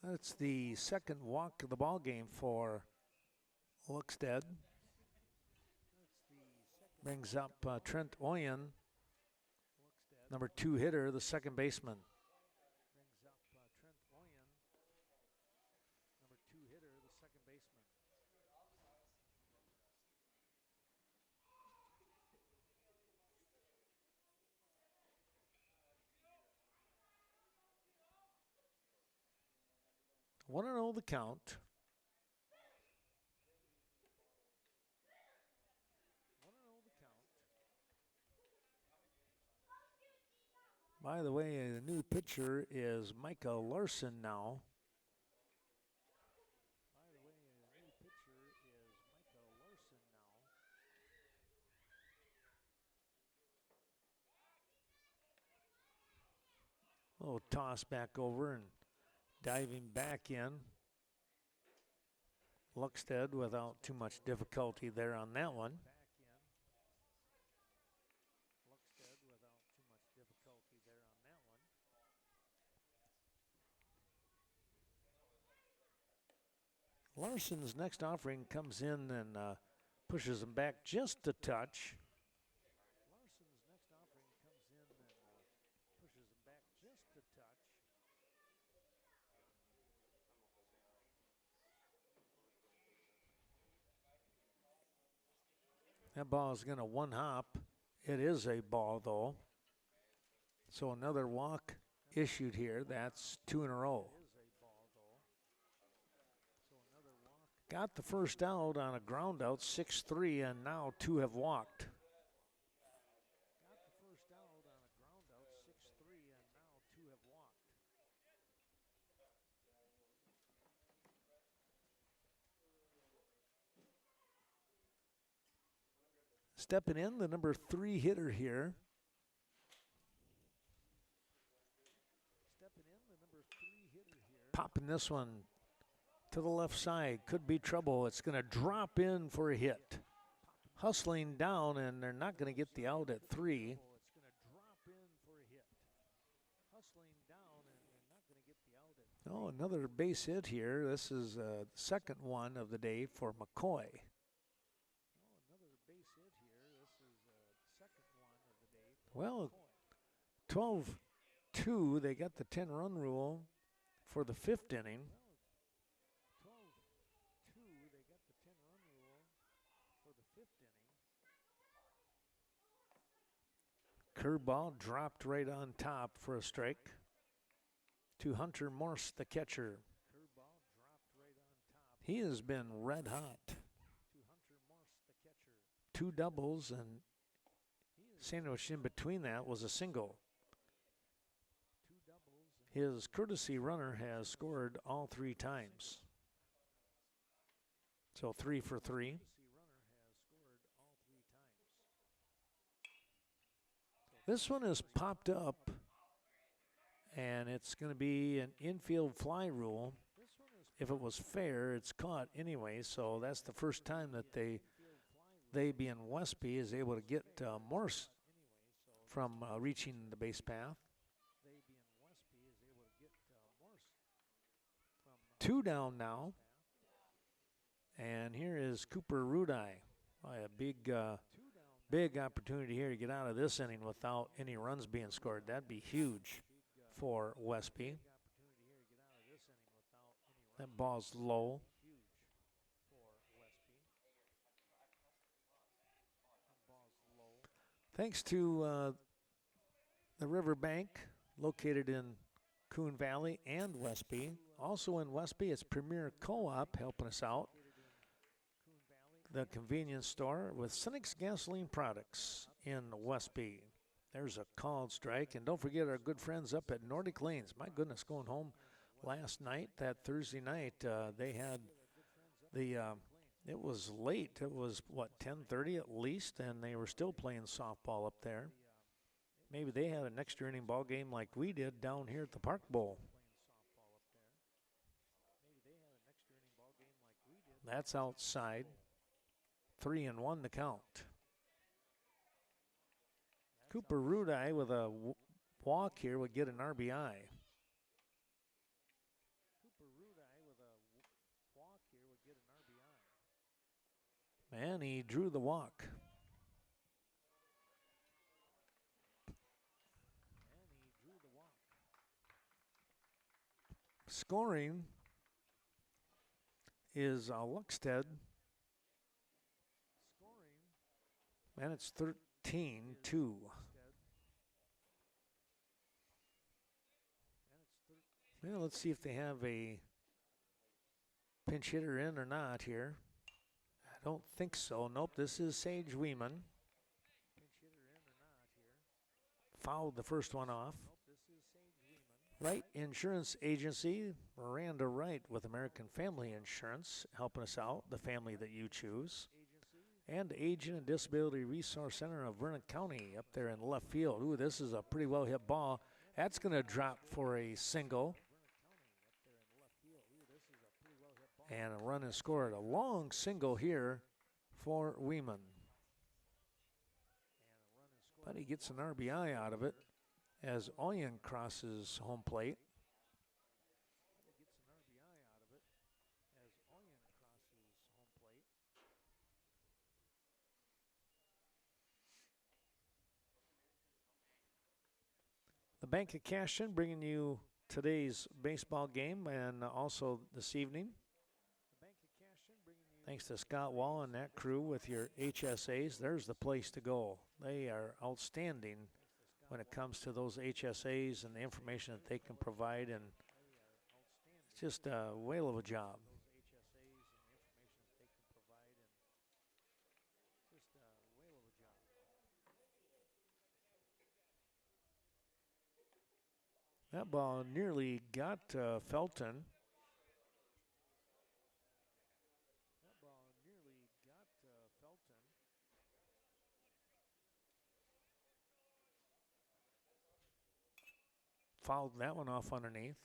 That's the second walk of the ball game for Luckstead. Brings up Trent Oyen, number 2 hitter, the second baseman. Want to know the count. By the way, the new pitcher is Micah Larson now. A little toss back over and diving back in. Luckstead without too much difficulty there on that one. Larson's next offering comes in and pushes him back just a touch. That ball is going to one hop. It is a ball, though. So another walk issued here. That's 2 in a row. Got the first out on a ground out, 6-3, and now 2 have walked. Stepping in, the number 3 hitter here. Popping this one to the left side. Could be trouble. It's going to drop in for a hit. Hustling down, and they're not going to get the out at 3. Oh, another base hit here. This is the second one of the day for McCoy. Well, 12-2, they got the 10-run rule for the 5th inning. Curveball dropped right on top for a strike to Hunter Morse, the catcher. He has been red hot. 2 doubles, and sandwiched in between that was a single. His courtesy runner has scored all 3 times. So 3 for 3. This one is popped up, And it's going to be an infield fly rule. If it was fair, it's caught anyway, so that's the first time that they being Westby, is able to get Morse from reaching the base path. 2 down now. And here is Cooper Rudai. A big opportunity here to get out of this inning without any runs being scored. That'd be huge for Westby. That ball's low. Thanks to the riverbank located in Coon Valley and Westby. Also in Westby, it's Premier Co-op helping us out. The convenience store with Cynic's gasoline products in Westby. There's a called strike. And don't forget our good friends up at Nordic Lanes. My goodness, going home last night, that Thursday night, they had the, it was late. It was, what, 10:30 at least, and they were still playing softball up there. Maybe they had an extra inning ball game like we did down here at the Park Bowl. That's outside. 3-1 the count. Cooper Rudai with a walk here would get an RBI. And he drew the walk. Scoring is Luckstead. And it's 13-2. Well, let's see if they have a pinch hitter in or not here. I don't think so. Nope, this is Sage Weeman. Fouled the first one off. Wright Insurance Agency, Miranda Wright with American Family Insurance, helping us out, the family that you choose. And Aging and Disability Resource Center of Vernon County up there in left field. Ooh, this is a pretty well hit ball. That's going to drop for a single. And a run is scored. A long single here for Weeman. But he gets an RBI out of it as Oyen crosses home plate. The Bank of Cashin bringing you today's baseball game and also this evening. Thanks to Scott Wall and that crew with your HSAs. There's the place to go. They are outstanding when it comes to those HSAs and the information that they can provide, and it's just a whale of a job. That ball nearly got Felton. Fouled that one off underneath.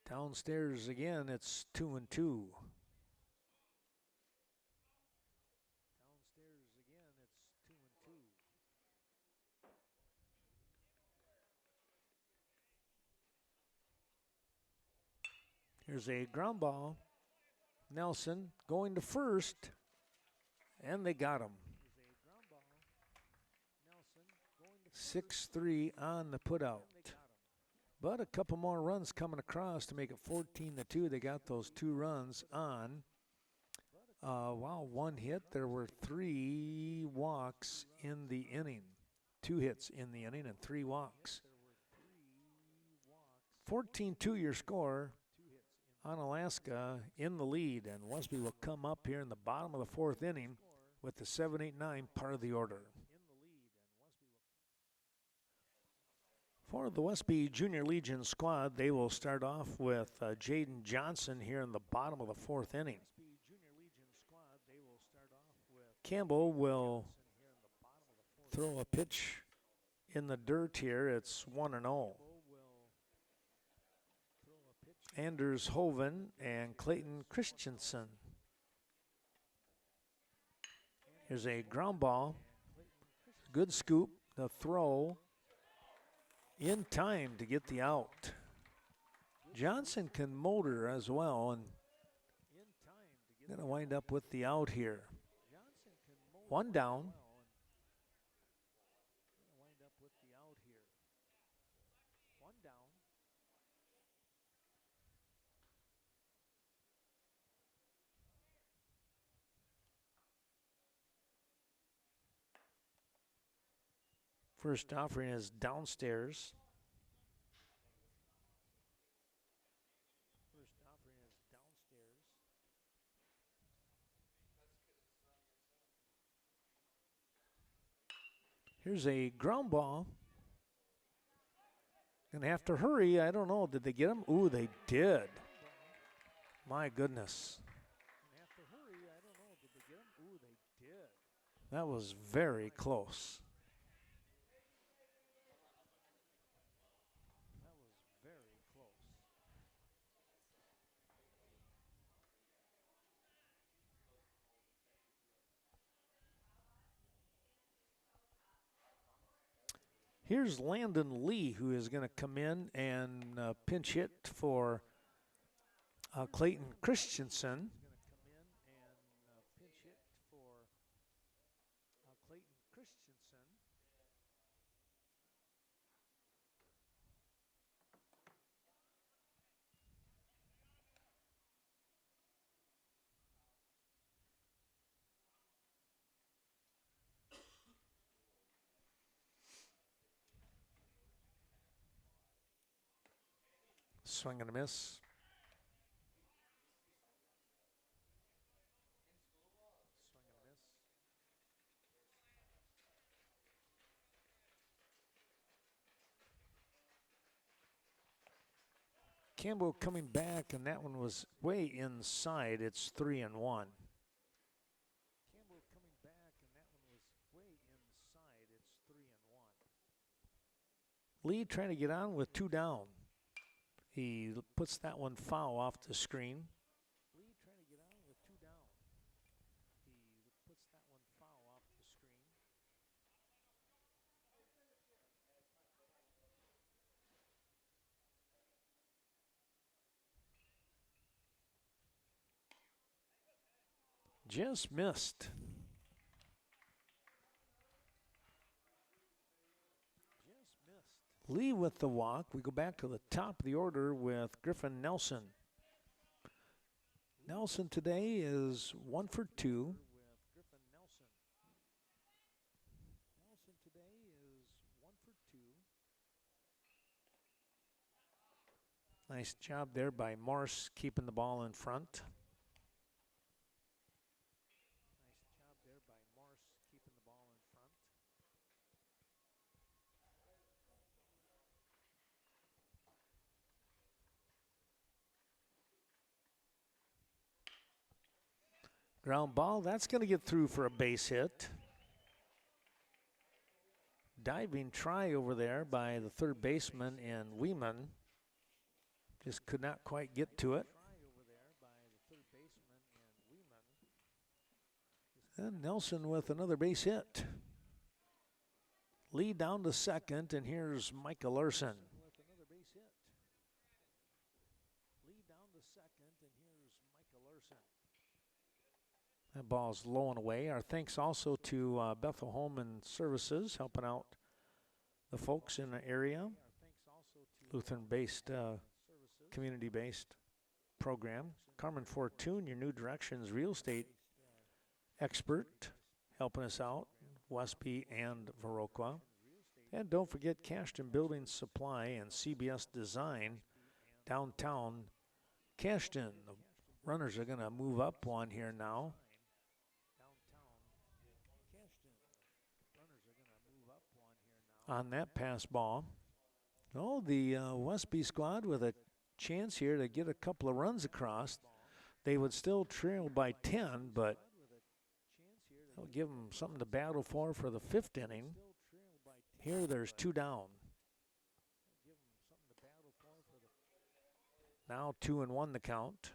Downstairs again, it's 2-2. Here's a ground ball. Nelson going to first, and they got him. 6-3 on the putout. But a couple more runs coming across to make it 14-2. They got those 2 runs on. Wow, 1 hit. There were 3 walks in the inning. 2 hits in the inning and 3 walks. 14-2 your score. Onalaska in the lead, and Westby will come up here in the bottom of the 4th inning with the 7-8-9 part of the order. For the Westby Junior Legion squad, they will start off with Jaden Johnson here in the bottom of the fourth inning. Campbell will throw a pitch in the dirt here. It's 1-0. Anders Hoven and Clayton Christensen. Here's a ground ball. Good scoop. The throw in time to get the out. Johnson can motor as well and going to wind up with the out here. One down. First offering is downstairs. Here's a ground ball. Gonna have to hurry. I don't know. Did they get him? Ooh, they did. My goodness. That was very close. Here's Landon Lee, who is going to come in and pinch hit for Clayton Christensen. Swing and a miss. Campbell coming back, and that one was way inside. It's 3-1. Lee trying to get on with two down. He puts that one foul off the screen. Just missed. Lee with the walk. We go back to the top of the order with Griffin Nelson. Nelson today is 1 for 2. Nice job there by Morse keeping the ball in front. Ground ball, that's going to get through for a base hit. Diving try over there by the third baseman and Weeman. Just could not quite get to it. And Nelson with another base hit. Lee down to second, and here's Micah Larson. That ball's low and away. Our thanks also to Bethel Home and Services, helping out the folks in the area. Lutheran-based, community-based program. Carmen Fortune, your New Directions real estate expert, helping us out. Westby and Viroqua. And don't forget Cashton Building Supply and CBS Design, downtown Cashton. The runners are going to move up one here now. On that pass ball, Oh, the Westby squad with a chance here to get a couple of runs across. They would still trail by 10, but that'll give them something to battle for the 5th inning. Here, there's 2 down. Now 2-1 the count.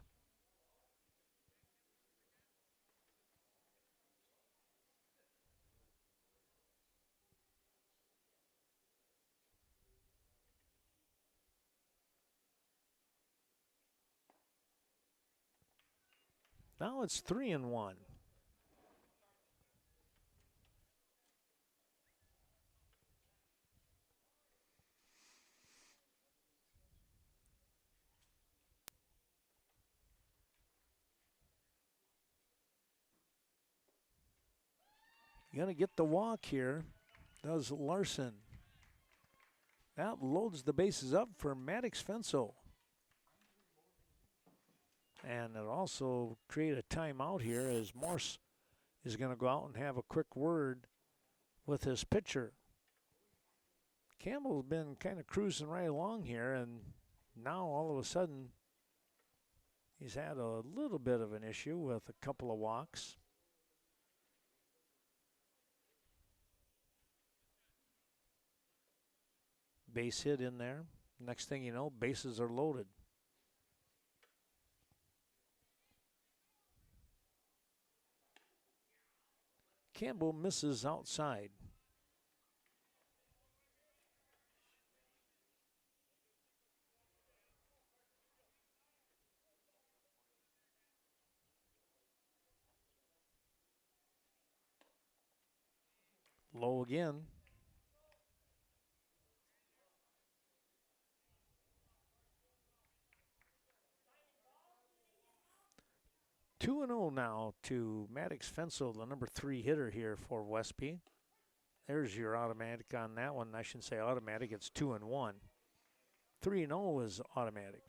Now it's 3-1. You got to get the walk here, does Larson. That loads the bases up for Maddox Fensel. And it'll also create a timeout here as Morse is going to go out and have a quick word with his pitcher. Campbell's been kind of cruising right along here, and now all of a sudden he's had a little bit of an issue with a couple of walks. Base hit in there. Next thing you know, bases are loaded. Campbell misses outside. Low again. 2-0 now to Maddox Fensel, the number 3 hitter here for Westby. There's your automatic on that one. I shouldn't say automatic, it's 2-1. 3-0 is automatic.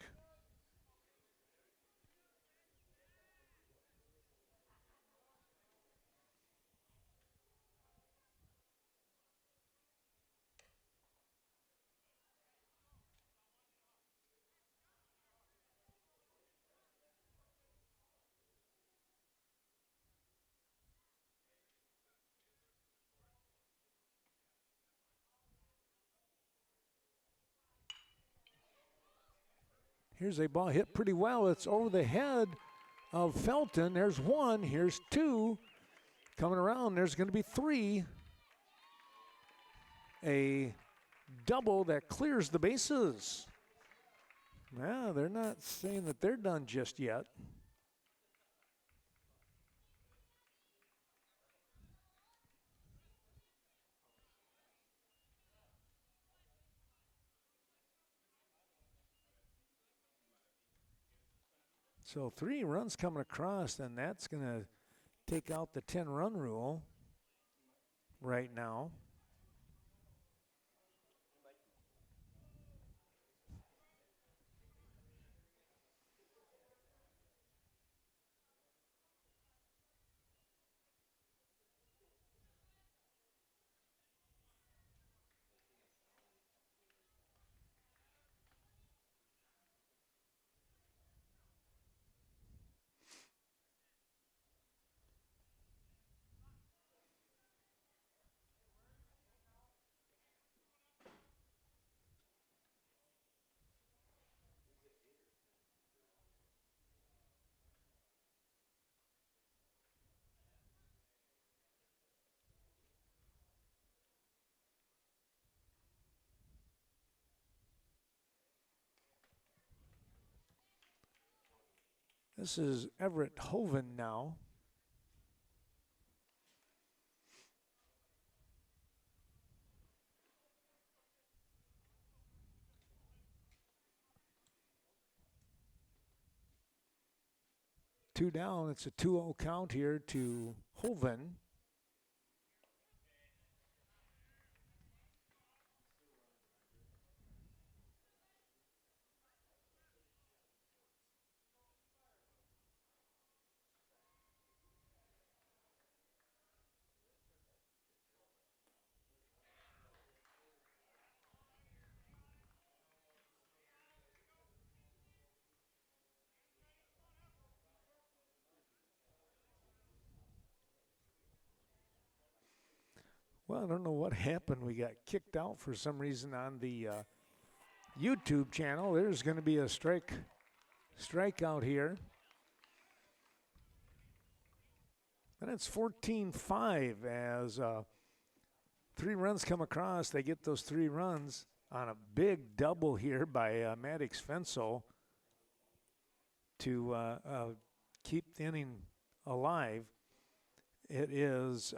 Here's a ball hit pretty well. It's over the head of Felton. There's 1. Here's 2. Coming around, there's going to be 3. A double that clears the bases. Well, they're not saying that they're done just yet. So 3 runs coming across, and that's going to take out the 10-run rule right now. This is Everett Hoven now. Two down. It's a 2-0 count here to Hoven. Well, I don't know what happened. We got kicked out for some reason on the YouTube channel. There's going to be a strikeout here. And it's 14-5 as 3 runs come across. They get those 3 runs on a big double here by Maddox Fensel to keep the inning alive. It is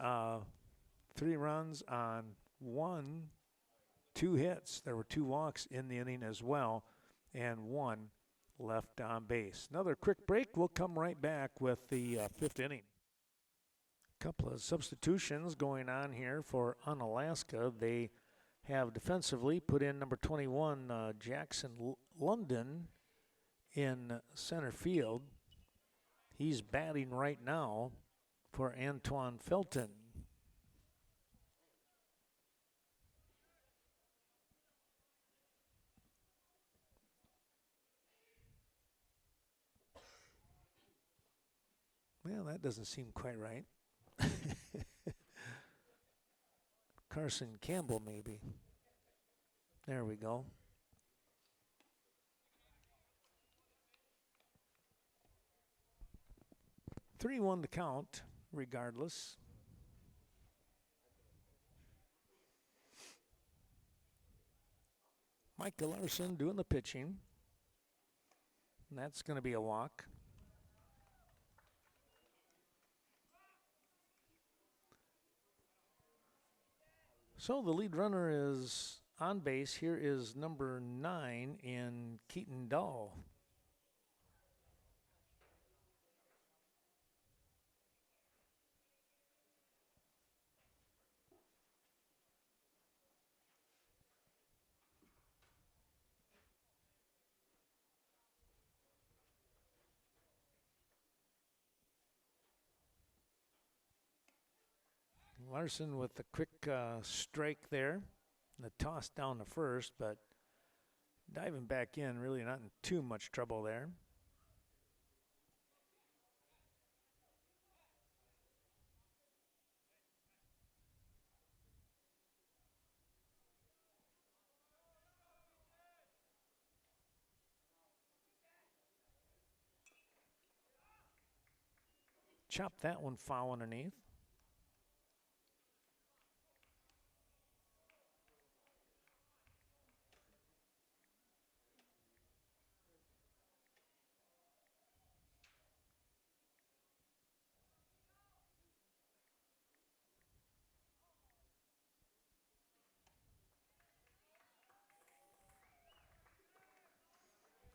3 runs on 2 hits. There were 2 walks in the inning as well, and 1 left on base. Another quick break. We'll come right back with the 5th inning. Couple of substitutions going on here for Onalaska. They have defensively put in number 21, Jackson London, in center field. He's batting right now for Antoine Felton. Well, that doesn't seem quite right. Carson Campbell, maybe. There we go. Three-one to count, regardless. Michael Larson doing the pitching. And that's going to be a walk. So the lead runner is on base. Here is number 9 in Keaton Dahl. Larson with the quick strike there. The toss down to first, but diving back in, really not in too much trouble there. Chop that one foul underneath.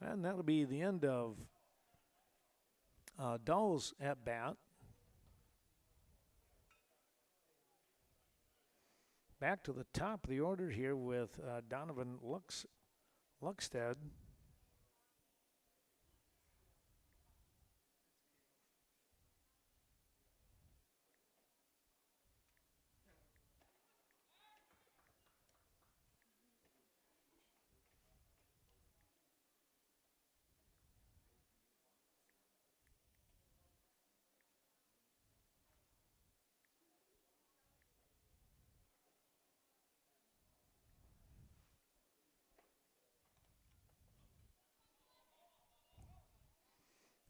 And that'll be the end of Dahl's at bat. Back to the top of the order here with Donovan Luckstead.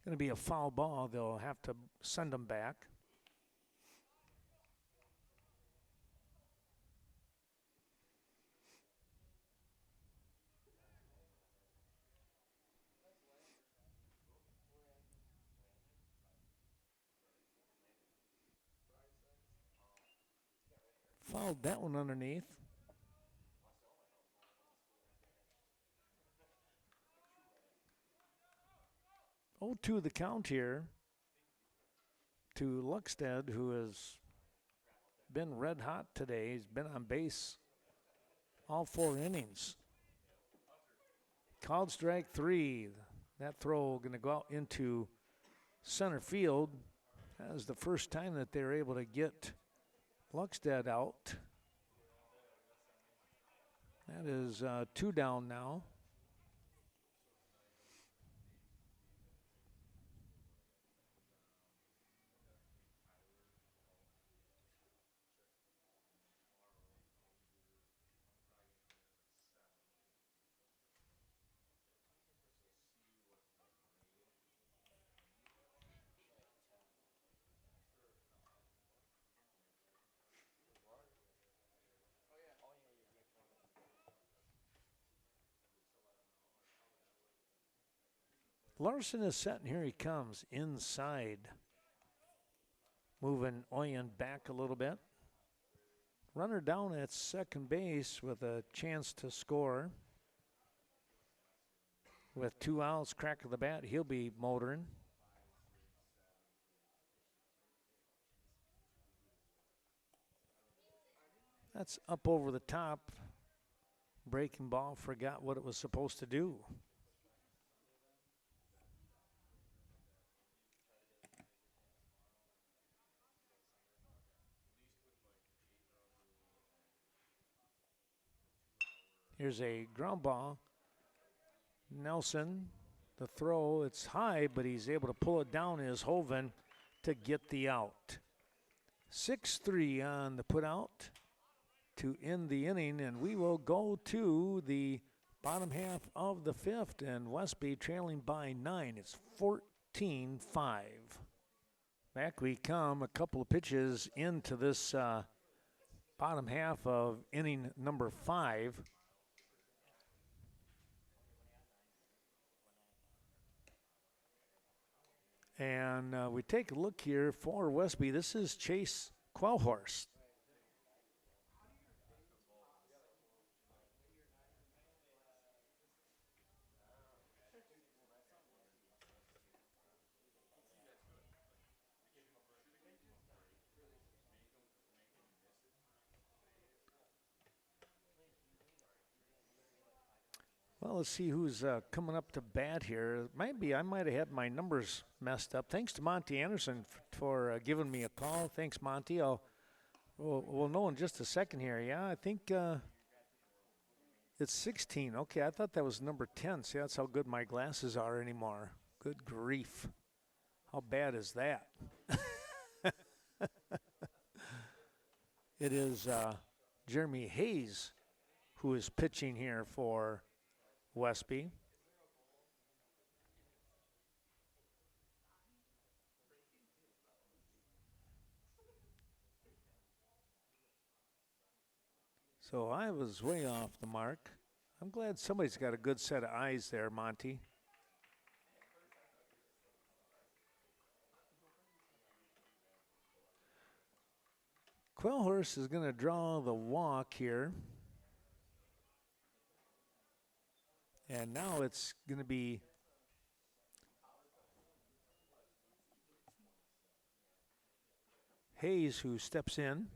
Going to be a foul ball. They'll have to send them back. Fouled that one underneath. 0-2 the count here to Luckstead, who has been red hot today. He's been on base all 4 innings. Called strike 3. That throw going to go out into center field. That was the first time that they were able to get Luckstead out. That is 2 down now. Larson is set, and here he comes inside. Moving Oyen back a little bit. Runner down at second base with a chance to score. With 2 outs, crack of the bat, he'll be motoring. That's up over the top. Breaking ball, forgot what it was supposed to do. Here's a ground ball. Nelson, the throw, it's high, but he's able to pull it down as Hoven to get the out. 6-3 on the put out to end the inning, and we will go to the bottom half of the fifth, and Westby trailing by 9. It's 14-5. Back we come, a couple of pitches into this bottom half of inning number 5. And we take a look here for Westby. This is Chase Quellhorst. Well, let's see who's coming up to bat here. Maybe I might have had my numbers messed up. Thanks to Monty Anderson for giving me a call. Thanks, Monty. We'll know in just a second here. Yeah, I think it's 16. Okay, I thought that was number 10. See, that's how good my glasses are anymore. Good grief. How bad is that? It is Jeremy Hayes who is pitching here for Westby. So I was way off the mark. I'm glad somebody's got a good set of eyes there, Monty. Quellhorst is going to draw the walk here. And now it's going to be Hayes who steps in.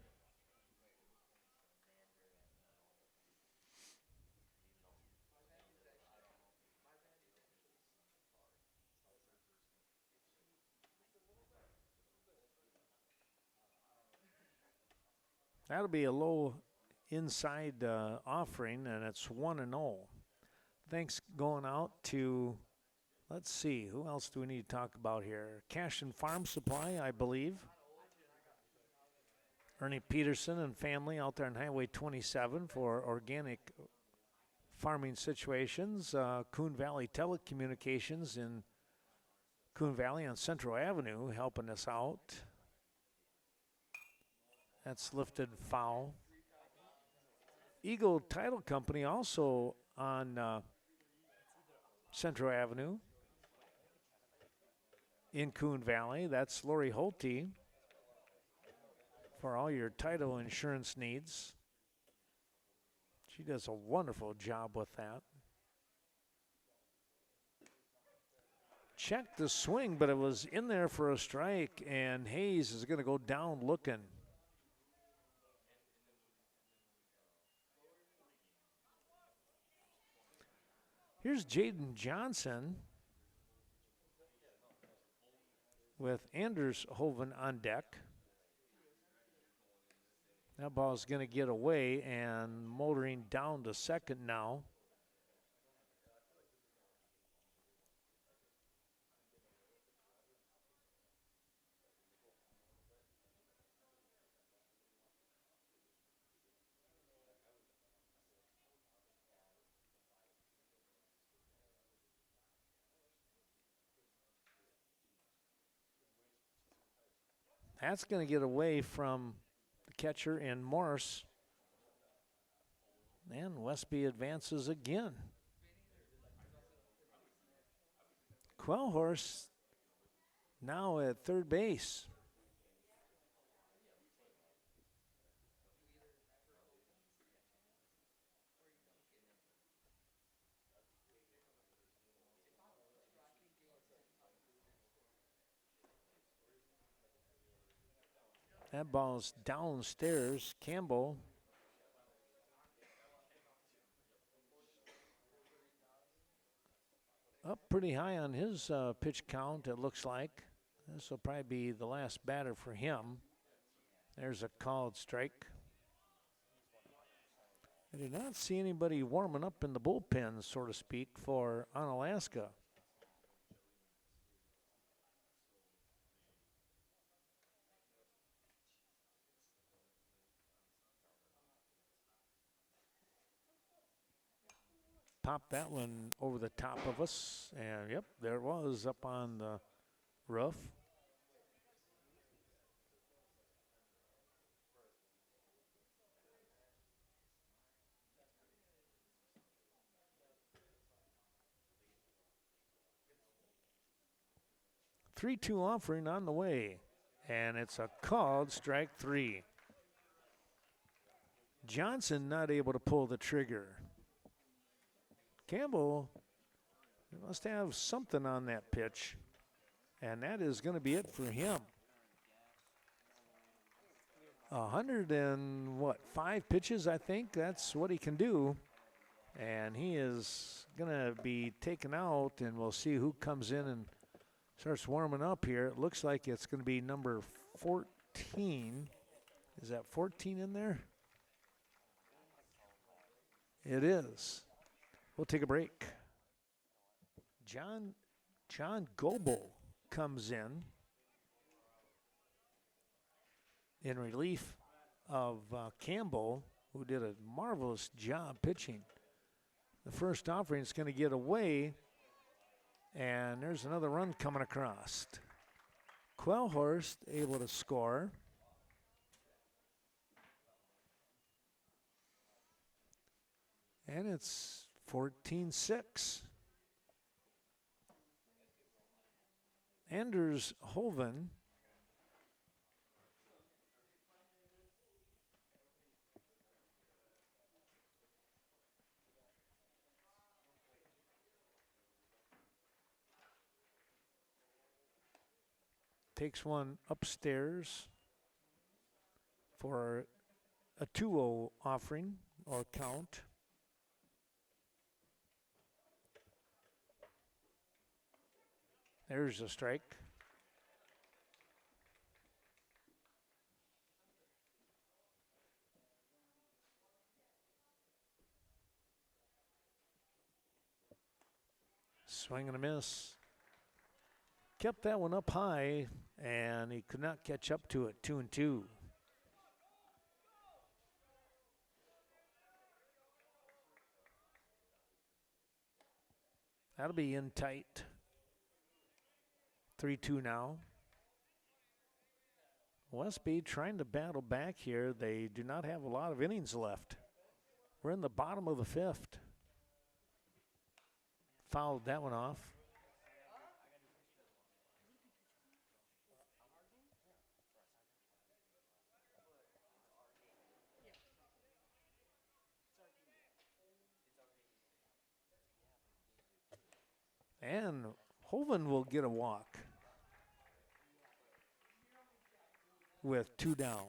That'll be a low inside offering, and it's 1-0. Thanks going out to, let's see, who else do we need to talk about here? Cash and Farm Supply, I believe. Ernie Peterson and family out there on Highway 27 for organic farming situations. Coon Valley Telecommunications in Coon Valley on Central Avenue helping us out. That's lifted foul. Eagle Title Company also on Central Avenue in Coon Valley. That's Lori Holte for all your title insurance needs. She does a wonderful job with that. Checked the swing, but it was in there for a strike, and Hayes is going to go down looking. Here's Jaden Johnson with Anders Hoven on deck. That ball's going to get away and motoring down to second now. That's going to get away from the catcher and Morse. And Westby advances again. Quellhorse now at third base. That ball's downstairs. Campbell up pretty high on his pitch count, it looks like. This will probably be the last batter for him. There's a called strike. I did not see anybody warming up in the bullpen, so to speak, for Onalaska. Popped that one over the top of us, and yep, there it was up on the roof. Three-two offering on the way, and it's a called strike three. Johnson not able to pull the trigger. Campbell must have something on that pitch, and that is going to be it for him. 105 pitches, I think. That's what he can do. And he is going to be taken out, and we'll see who comes in and starts warming up here. It looks like it's going to be number 14. Is that 14 in there? It is. We'll take a break. John Goebel comes in relief of Campbell, who did a marvelous job pitching. The first offering is going to get away, and there's another run coming across. Quellhorst able to score. And it's 14-6. Anders Hoven takes one upstairs for a 2-0 offering or count. There's a strike. Swing and a miss. Kept that one up high, and he could not catch up to it. 2-2. That'll be in tight. 3-2 now. Westby trying to battle back here. They do not have a lot of innings left. We're in the bottom of the fifth. Fouled that one off. And Hoven will get a walk with 2 down.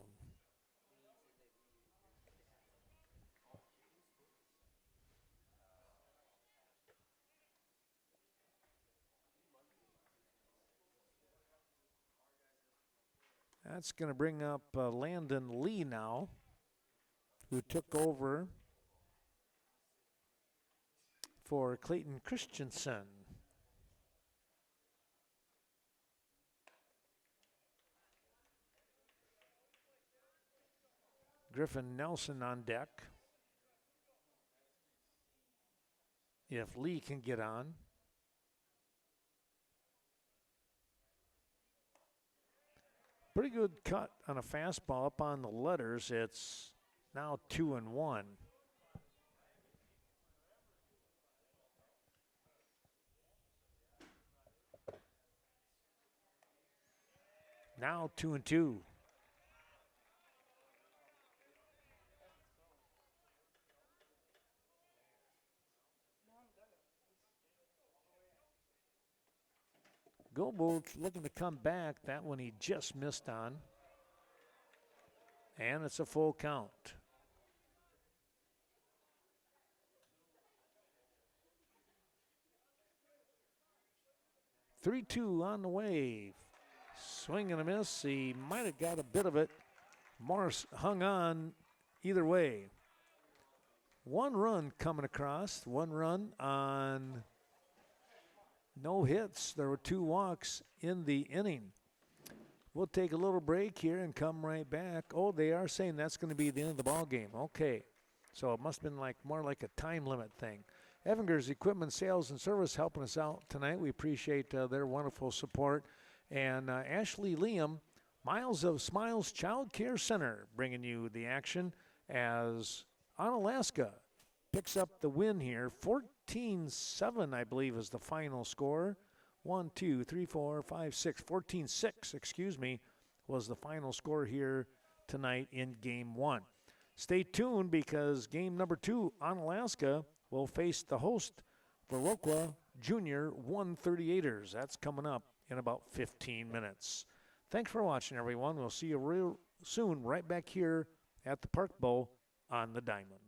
That's going to bring up Landon Lee now, who took over for Clayton Christensen. Griffin Nelson on deck. If Lee can get on. Pretty good cut on a fastball up on the letters. It's now 2-1. Now 2-2. Gobold looking to come back. That one he just missed on. And it's a full count. Three-two on the way. Swing and a miss. He might have got a bit of it. Morris hung on either way. One run coming across. One run on no hits. There were 2 walks in the inning. We'll take a little break here and come right back. Oh, they are saying that's going to be the end of the ball game. Okay. So it must have been more like a time limit thing. Evinger's Equipment Sales and Service helping us out tonight. We appreciate their wonderful support. And Ashley Liam, Miles of Smiles Child Care Center, bringing you the action as Onalaska picks up the win here. 14-7, I believe, is the final score. 1, 2, 3, 4, 5, 6. 14-6, excuse me, was the final score here tonight in Game 1. Stay tuned because game number 2, Onalaska, will face the host, Viroqua Junior 138ers. That's coming up in about 15 minutes. Thanks for watching, everyone. We'll see you real soon right back here at the Park Bowl on the Diamond.